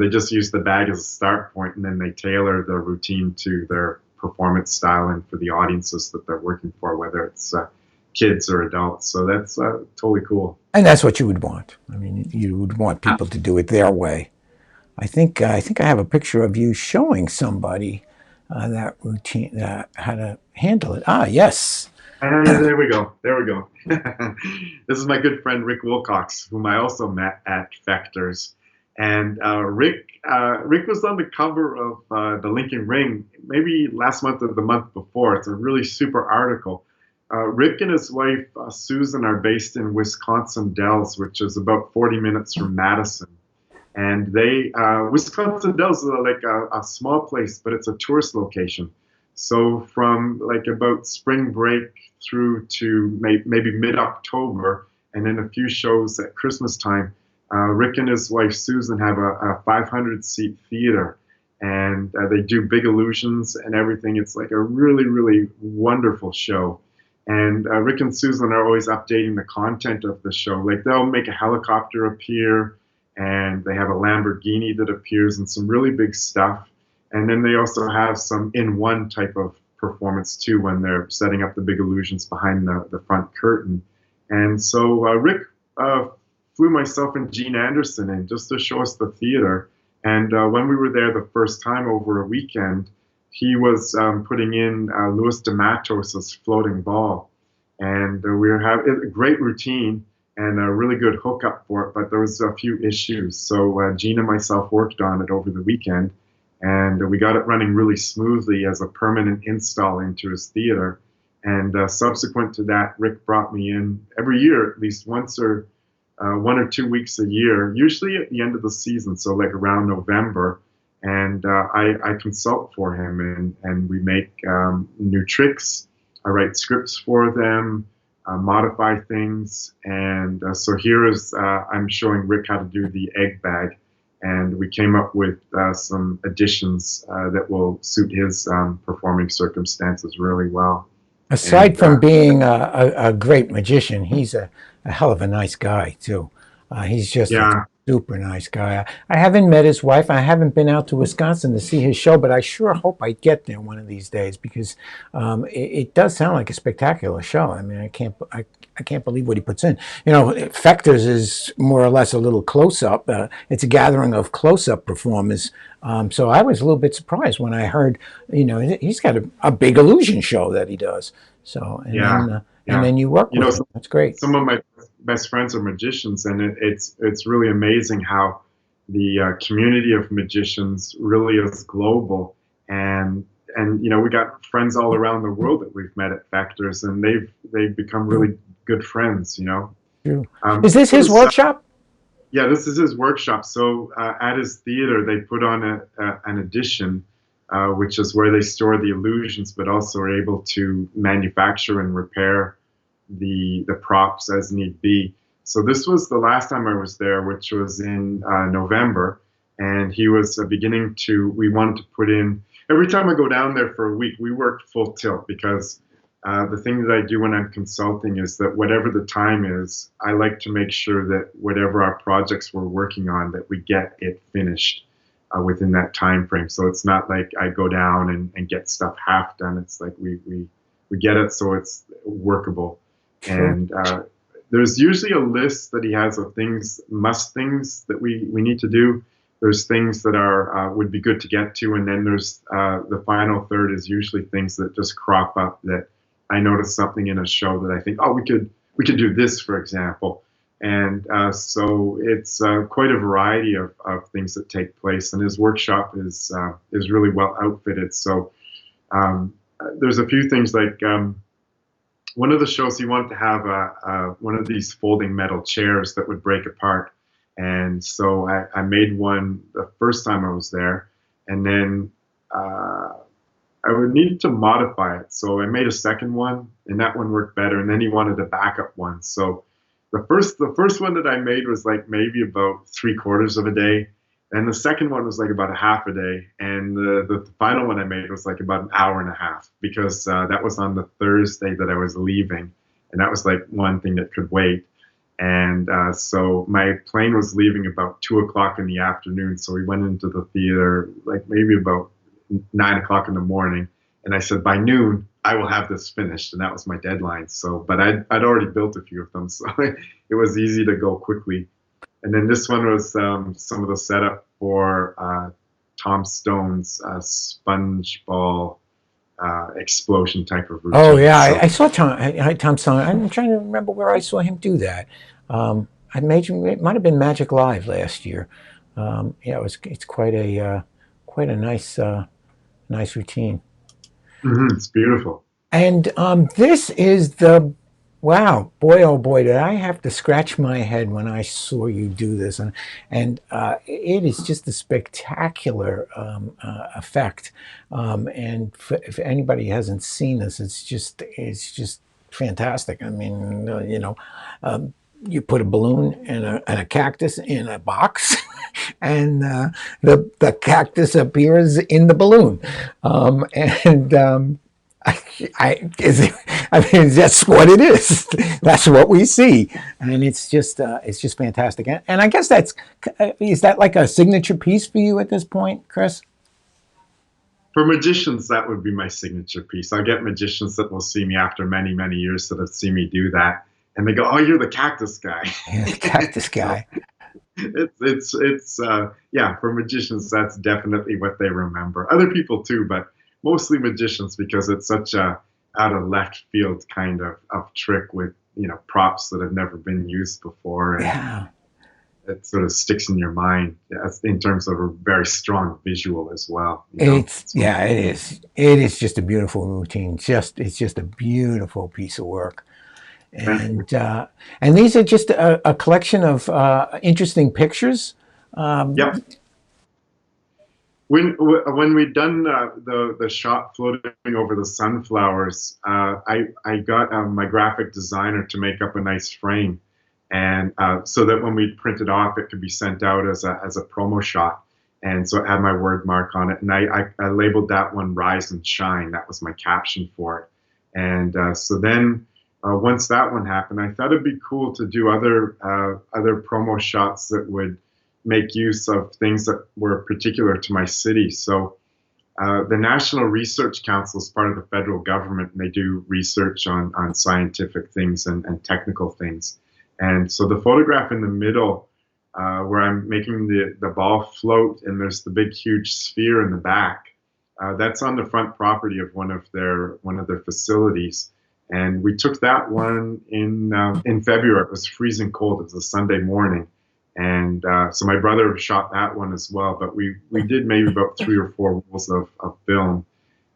just use the bag as a start point, and then they tailor the routine to their performance style and for the audiences that they're working for, whether it's kids or adults. So that's totally cool. And that's what you would want. I mean, you would want people to do it their way. I think I have a picture of you showing somebody that routine, how to handle it. Ah, yes. There we go. This is my good friend Rick Wilcox, whom I also met at Fector's. And Rick was on the cover of the Lincoln Ring, maybe last month or the month before. It's a really super article. Rick and his wife Susan are based in Wisconsin Dells, which is about 40 minutes from Madison. And Wisconsin Dells is like a small place, but it's a tourist location. So from like about spring break through to maybe mid-October, and then a few shows at Christmas time, Rick and his wife Susan have a 500-seat theater, and they do big illusions and everything. It's like a really, really wonderful show. And Rick and Susan are always updating the content of the show. Like, they'll make a helicopter appear, and they have a Lamborghini that appears, and some really big stuff. And then they also have some in-one type of performance too, when they're setting up the big illusions behind the front curtain. And so Rick flew myself and Gene Anderson in just to show us the theater. And when we were there the first time over a weekend, he was putting in Louis D'Amatos' Floating Ball. And we were having a great routine and a really good hookup for it, but there was a few issues. So Gene and myself worked on it over the weekend, and we got it running really smoothly as a permanent install into his theater. And subsequent to that, Rick brought me in every year, at least once or 1 or 2 weeks a year, usually at the end of the season, so like around November. And I consult for him, and we make new tricks. I write scripts for them, modify things. And so here is, I'm showing Rick how to do the egg bag. And we came up with some additions that will suit his performing circumstances really well. Aside from being a great magician, he's a hell of a nice guy, too. He's just a super nice guy. I haven't met his wife. I haven't been out to Wisconsin to see his show, but I sure hope I get there one of these days, because it does sound like a spectacular show. I mean, I can't believe what he puts in. You know, Fector's is more or less a little close-up. It's a gathering of close-up performers. So I was a little bit surprised when I heard, he's got a big illusion show that he does. So, and then you work with him. That's great. Some of my best friends are magicians, and it's really amazing how the community of magicians really is global. And we got friends all around the world that we've met at Fector's, and they've become really good friends. True. Is this his workshop? Yeah, this is his workshop. So at his theater, they put on an addition, which is where they store the illusions, but also are able to manufacture and repair the props as need be. So this was the last time I was there, which was in November, and he was we wanted to put in, every time I go down there for a week, we worked full tilt, because the thing that I do when I'm consulting is that whatever the time is, I like to make sure that whatever our projects we're working on, that we get it finished within that time frame. So it's not like I go down and get stuff half done. It's like we get it so it's workable. Sure. And there's usually a list that he has of things that we need to do. There's things that are would be good to get to, and then there's the final third is usually things that just crop up that I notice something in a show that I think, we could do this, for example. And so it's quite a variety of things that take place, and his workshop is really well outfitted. So there's a few things like one of the shows he wanted to have one of these folding metal chairs that would break apart. And so I made one the first time I was there, and then I would need to modify it. So I made a second one, and that one worked better. And then he wanted a backup one. So the first one that I made was like maybe about 3/4 of a day, and the second one was like about a half a day, and the final one I made was like about an hour and a half, because that was on the Thursday that I was leaving, and that was like one thing that could wait. And so my plane was leaving about 2 o'clock in the afternoon, so we went into the theater like maybe about 9 o'clock in the morning, and I said by noon I will have this finished, and that was my deadline. So, but I'd already built a few of them, so it was easy to go quickly. And then this one was some of the setup for Tom Stone's sponge ball explosion type of routine. Oh yeah, I saw Tom Stone. I'm trying to remember where I saw him do that. It might have been Magic Live last year. Yeah, it's quite a nice routine. It's beautiful. And this is wow, boy, oh boy, did I have to scratch my head when I saw you do this. And it is just a spectacular effect. And if anybody hasn't seen this, it's just fantastic. I mean, you put a balloon and a cactus in a box, and the cactus appears in the balloon. I mean, that's what it is. That's what we see, and it's just fantastic. And I guess is that like a signature piece for you at this point, Chris? For magicians, that would be my signature piece. I get magicians that will see me after many, many years that have seen me do that, and they go, "Oh, you're the cactus guy." Yeah, the cactus guy. It's yeah. For magicians, that's definitely what they remember. Other people too, but mostly magicians, because it's such a out of left field kind of trick with props that have never been used before. And yeah. It sort of sticks in your mind in terms of a very strong visual as well. It is. It is just a beautiful routine. It's just a beautiful piece of work. And these are just a collection of interesting pictures. Yep. When we'd done the shot floating over the sunflowers, I got my graphic designer to make up a nice frame, and so that when we print it off, it could be sent out as a promo shot. And so it had my word mark on it, and I labeled that one "Rise and Shine." That was my caption for it. And so then once that one happened, I thought it'd be cool to do other promo shots that would make use of things that were particular to my city. So the National Research Council is part of the federal government, and they do research on scientific things and technical things. And so the photograph in the middle, where I'm making the ball float, and there's the big huge sphere in the back, that's on the front property of one of their facilities. And we took that one in February. It was freezing cold. It was a Sunday morning. And so my brother shot that one as well, but we did maybe about 3 or 4 rolls of film.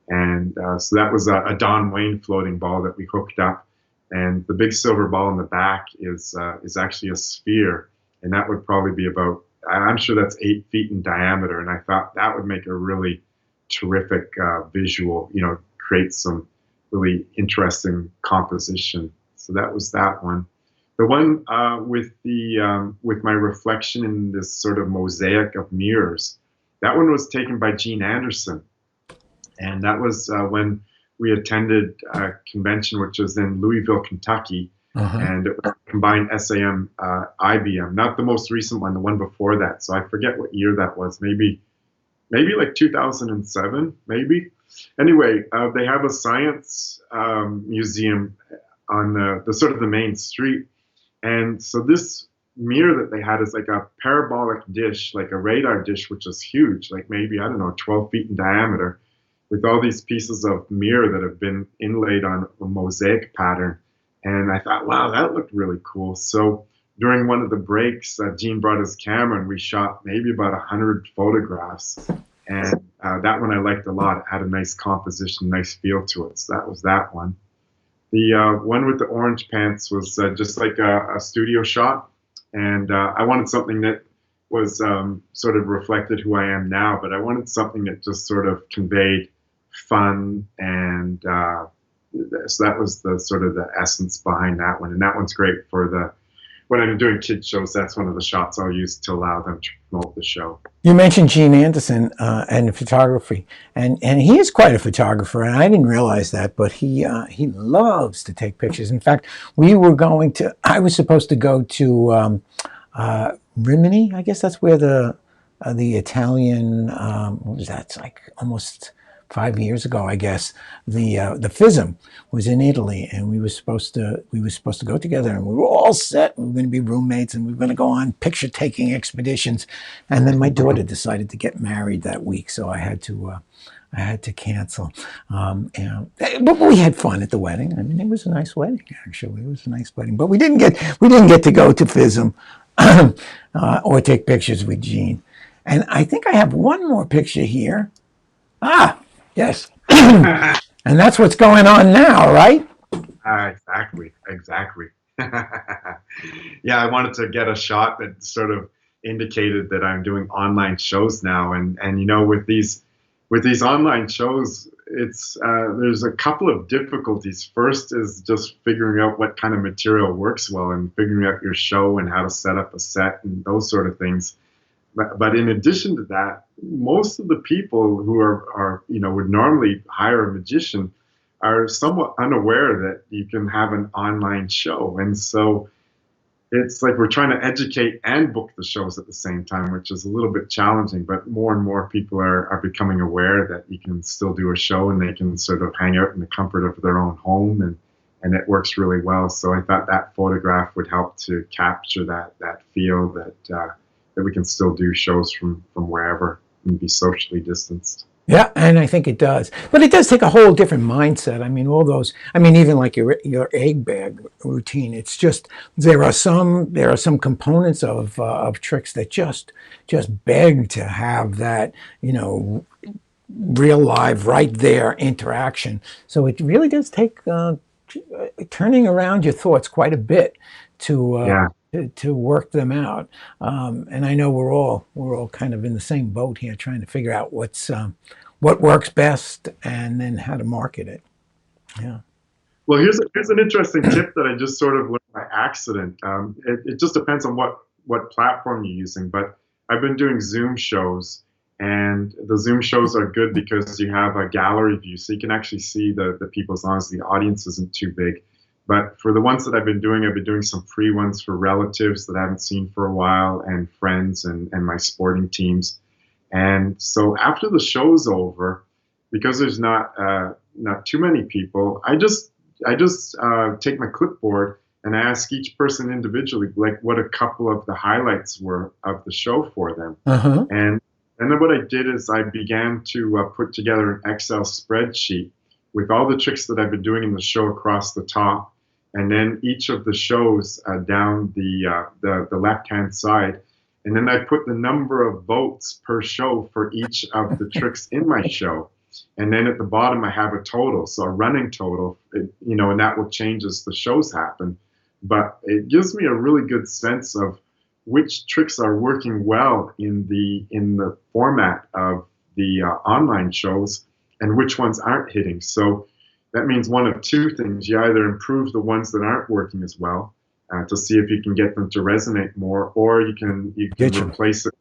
And so that was a Don Wayne floating ball that we hooked up. And the big silver ball in the back is actually a sphere. And that would probably be about, I'm sure that's 8 feet in diameter. And I thought that would make a really terrific visual, create some really interesting composition. So that was that one. The one with my reflection in this sort of mosaic of mirrors, that one was taken by Gene Anderson, and that was when we attended a convention which was in Louisville, Kentucky, and it was a combined SAM IBM, not the most recent one, the one before that. So I forget what year that was, maybe like 2007, maybe. Anyway, they have a science museum on the sort of the main street. And so this mirror that they had is like a parabolic dish, like a radar dish, which is huge, like maybe, 12 feet in diameter, with all these pieces of mirror that have been inlaid on a mosaic pattern. And I thought, wow, that looked really cool. So during one of the breaks, Gene brought his camera, and we shot maybe about 100 photographs. And that one I liked a lot. It had a nice composition, nice feel to it. So that was that one. The one with the orange pants was just like a studio shot, and I wanted something that was sort of reflected who I am now, but I wanted something that just sort of conveyed fun, and so that was the sort of the essence behind that one. And that one's great for the when I'm doing kids shows. That's one of the shots I'll use to allow them to promote the show. You mentioned Gene Anderson and photography, and he is quite a photographer, and I didn't realize that, but he loves to take pictures. In fact, I was supposed to go to Rimini. I guess that's where the Italian what was that? It's like almost 5 years ago, I guess. The FISM was in Italy, and we were supposed to go together, and we were all set. We were going to be roommates, and we were going to go on picture taking expeditions. And then my daughter decided to get married that week, so I had to cancel. But we had fun at the wedding. I mean, it was a nice wedding. Actually, it was a nice wedding. But we didn't get to go to FISM or take pictures with Gene. And I think I have one more picture here. Yes. And that's what's going on now, right? Exactly. Yeah, I wanted to get a shot that sort of indicated that I'm doing online shows now, and with these online shows, it's there's a couple of difficulties. First is just figuring out what kind of material works well, and figuring out your show and how to set up a set and those sort of things. But in addition to that, most of the people who are would normally hire a magician are somewhat unaware that you can have an online show. And so it's like we're trying to educate and book the shows at the same time, which is a little bit challenging. But more and more people are becoming aware that you can still do a show and they can sort of hang out in the comfort of their own home, and it works really well. So I thought that photograph would help to capture that feel that we can still do shows from wherever and be socially distanced. Yeah, and I think it does. But it does take a whole different mindset. I mean, even like your egg bag routine, it's just there are some components of tricks that just beg to have that, real live right there interaction. So it really does take turning around your thoughts quite a bit to work them out. And I know we're all kind of in the same boat here, trying to figure out what works best and then how to market it. Yeah. Well, here's an interesting tip that I just sort of learned by accident. It just depends on what platform you're using, but I've been doing Zoom shows, and the Zoom shows are good because you have a gallery view, so you can actually see the people as long as the audience isn't too big. But for the ones that I've been doing some free ones for relatives that I haven't seen for a while, and friends and my sporting teams. And so after the show's over, because there's not too many people, I just take my clipboard and I ask each person individually, like, what a couple of the highlights were of the show for them. Uh-huh. And then what I did is I began to put together an Excel spreadsheet with all the tricks that I've been doing in the show across the top, and then each of the shows down the left-hand side. And then I put the number of votes per show for each of the tricks in my show. And then at the bottom, I have a total, so a running total, and that will change as the shows happen. But it gives me a really good sense of which tricks are working well in the format of the online shows and which ones aren't hitting. So that means one of two things. You either improve the ones that aren't working as well to see if you can get them to resonate more, or you can replace it,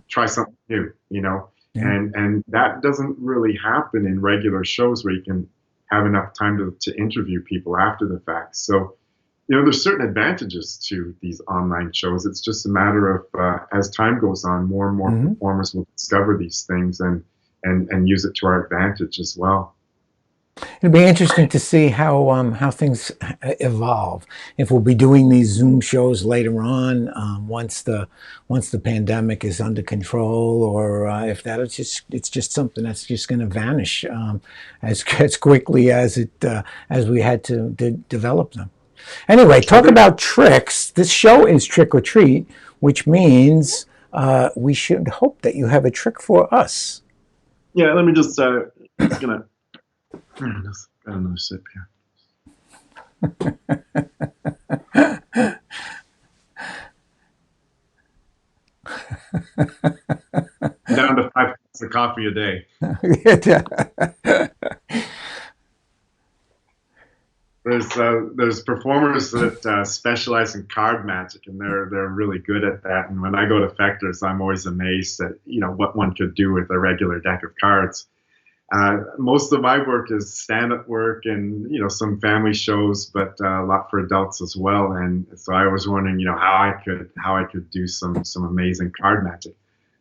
try something new, Yeah. And that doesn't really happen in regular shows where you can have enough time to interview people after the fact. So, there's certain advantages to these online shows. It's just a matter of as time goes on, more and more performers will discover these things and use it to our advantage as well. It'll be interesting to see how things evolve. If we'll be doing these Zoom shows later on, once the pandemic is under control, or if it's just something that's just going to vanish as quickly as we had to develop them. Anyway, talk about tricks. This show is Trick or Treat, which means we should hope that you have a trick for us. Yeah, let me just gonna. Got another sip here. Down to 5 cups of coffee a day. There's performers that specialize in card magic, and they're really good at that. And when I go to Fector's, I'm always amazed at what one could do with a regular deck of cards. Most of my work is stand-up work and some family shows, but a lot for adults as well. And so I was wondering how I could do some amazing card magic.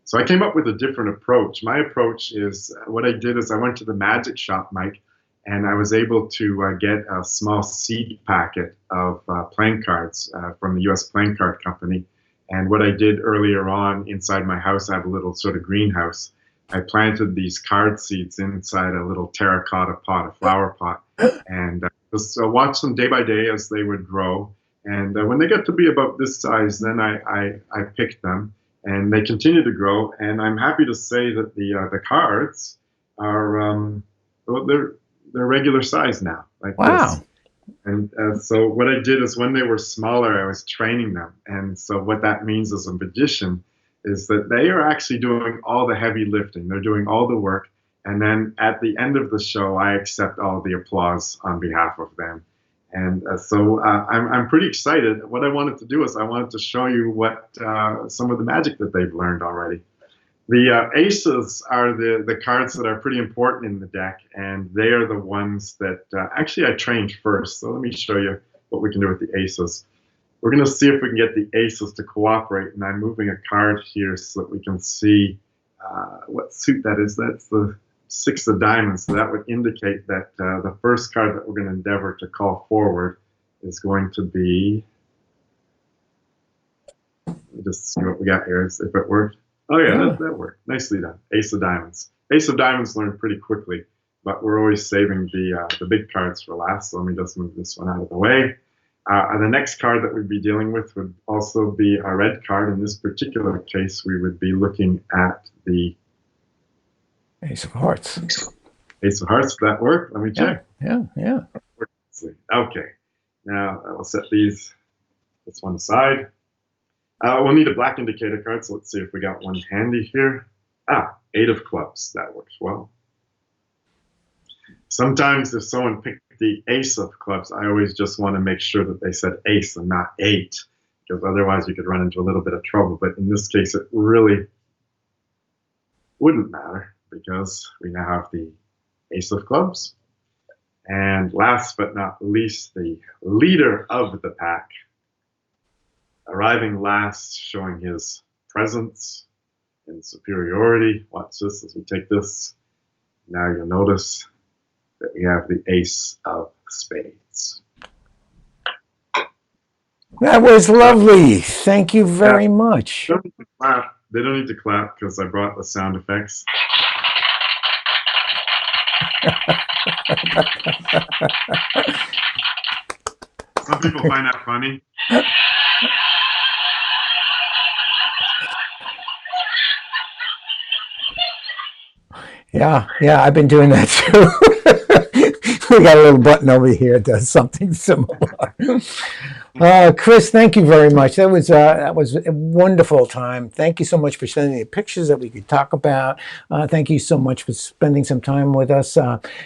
So I came up with a different approach. My approach is what I did is I went to the magic shop, Mike, and I was able to get a small seed packet of playing cards from the U.S. Playing Card Company. And what I did earlier on inside my house, I have a little sort of greenhouse. I planted these card seeds inside a little terracotta pot, a flower pot, and just watched them day by day as they would grow. And when they get to be about this size, then I picked them, and they continue to grow. And I'm happy to say that the cards are they're regular size now, like Wow. this. And so what I did is when they were smaller, I was training them. And so what that means as a magician is that they are actually doing all the heavy lifting. They're doing all the work. And then at the end of the show, I accept all the applause on behalf of them. And so I'm pretty excited. What I wanted to do is I wanted to show you what some of the magic that they've learned already. The aces are the cards that are pretty important in the deck, and they are the ones that actually I trained first. So let me show you what we can do with the aces. We're going to see if we can get the aces to cooperate, and I'm moving a card here so that we can see what suit that is. That's the 6 of diamonds, so that would indicate that the first card that we're going to endeavor to call forward is going to be, let me just see what we got here, if it worked. Oh yeah, that worked. Nicely done. Ace of diamonds. Ace of diamonds learned pretty quickly, but we're always saving the big cards for last, so let me just move this one out of the way. The next card that we'd be dealing with would also be a red card. In this particular case, we would be looking at the Ace of Hearts. Ace of Hearts. Did that work? Let me check. Yeah. Okay. Now I will set this one aside. We'll need a black indicator card, so let's see if we got one handy here. 8 of clubs. That works well. Sometimes if someone picked the ace of clubs, I always just want to make sure that they said ace and not 8, because otherwise you could run into a little bit of trouble. But in this case, it really wouldn't matter, because we now have the ace of clubs. And last but not least, the leader of the pack, arriving last, showing his presence and superiority. Watch this as we take this. Now you'll notice that we have the ace of spades. That was lovely. Thank you very much. They don't need to clap. They don't need to clap because I brought the sound effects. Some people find that funny. Yeah, I've been doing that too. We got a little button over here that does something similar. Chris, thank you very much. That was a wonderful time. Thank you so much for sending the pictures that we could talk about. Thank you so much for spending some time with us.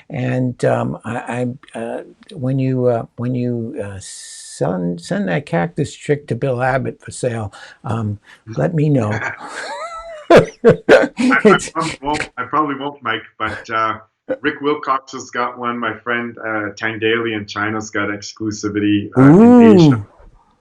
And when you send that cactus trick to Bill Abbott for sale, let me know. I probably won't, Mike, but Rick Wilcox has got one. My friend Tang Daly in China's got exclusivity in Asia.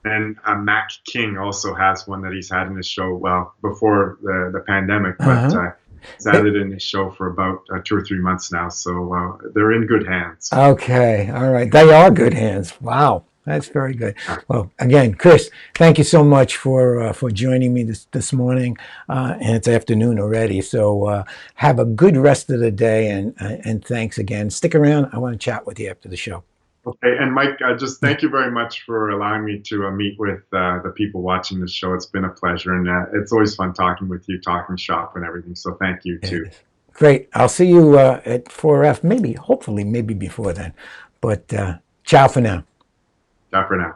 And Mac King also has one that he's had in his show, well, before the pandemic, but he's had it in his show for about 2 or 3 months now. So they're in good hands. Okay. All right. They are good hands. Wow. That's very good. Well, again, Chris, thank you so much for joining me this morning, and it's afternoon already. So have a good rest of the day, and thanks again. Stick around. I want to chat with you after the show. Okay, and Mike, just thank you very much for allowing me to meet with the people watching the show. It's been a pleasure, and it's always fun talking with you, talking shop and everything. So thank you too. Great. I'll see you at 4F, hopefully, maybe before then. But ciao for now. Ciao for now.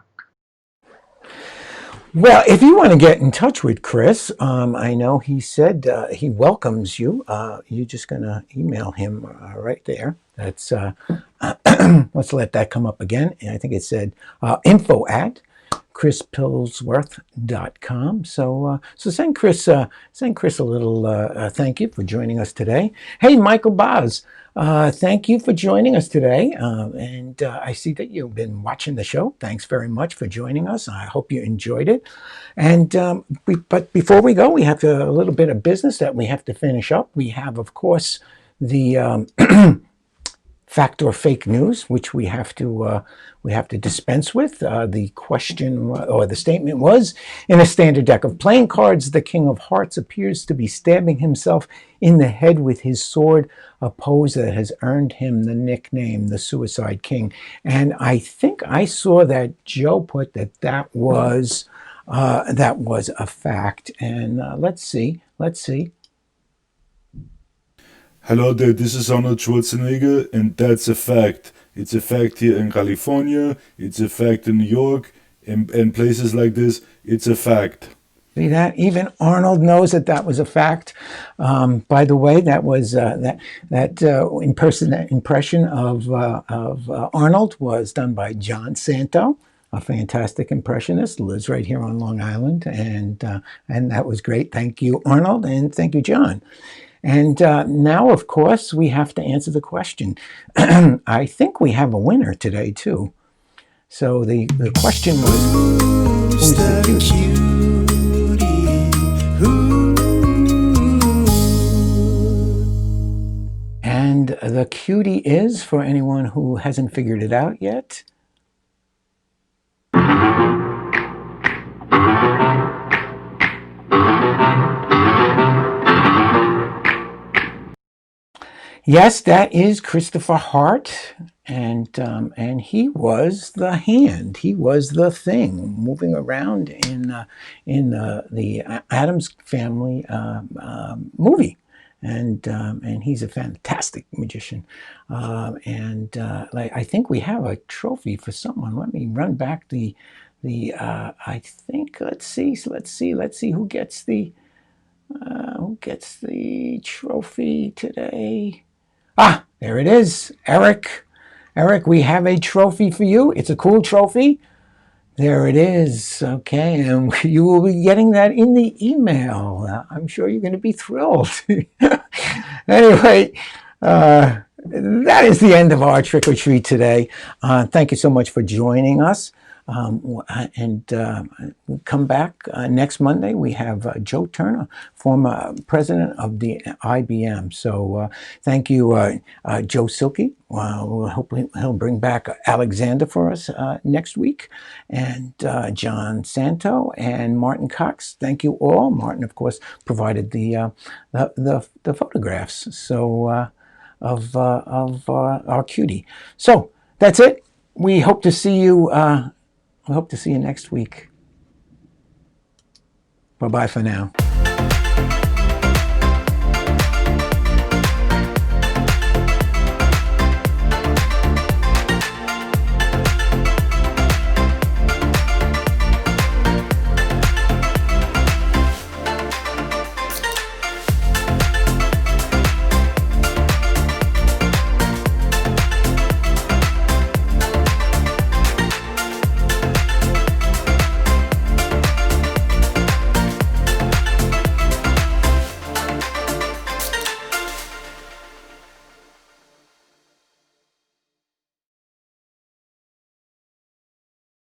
Well, if you want to get in touch with Chris, I know he said he welcomes you. You're just going to email him right there. That's let's let that come up again. And I think it said info@chrispilsworth.com. So send Chris a little thank you for joining us today. Hey, Michael Boz. Thank you for joining us today. And I see that you've been watching the show. Thanks very much for joining us. I hope you enjoyed it. And but before we go, we have a little bit of business that we have to finish up. We have, of course, the fact or fake news, which we have to dispense with. The question or the statement was, in a standard deck of playing cards, the King of Hearts appears to be stabbing himself in the head with his sword, a pose that has earned him the nickname the Suicide King. And I think I saw that Joe put that was a fact. And let's see. Hello there, this is Arnold Schwarzenegger, and that's a fact. It's a fact here in California, it's a fact in New York, and places like this, it's a fact. See that? Even Arnold knows that was a fact. By the way, that was that impression of Arnold was done by John Santo, a fantastic impressionist, lives right here on Long Island, and that was great. Thank you, Arnold, and thank you, John. And now, of course, we have to answer the question. I think we have a winner today, too. So the question was, who's the cutie? And the cutie is, for anyone who hasn't figured it out yet, yes, that is Christopher Hart, and he was the hand. He was the thing moving around in the Addams Family movie, and he's a fantastic magician. I think we have a trophy for someone. Let me run back I think let's see who gets the trophy today. Ah, there it is. Eric, we have a trophy for you. It's a cool trophy. There it is. Okay, and you will be getting that in the email. I'm sure you're going to be thrilled. Anyway, that is the end of our trick or treat today. Thank you so much for joining us. We'll come back next Monday. We have Joe Turner, former president of the IBM. So thank you, Joe Silkie. We'll hopefully he'll bring back Alexander for us next week, and John Santo and Martin Cox. Thank you all. Martin, of course, provided the photographs of our cutie. So that's it. We hope to see you. We hope to see you next week. Bye-bye for now.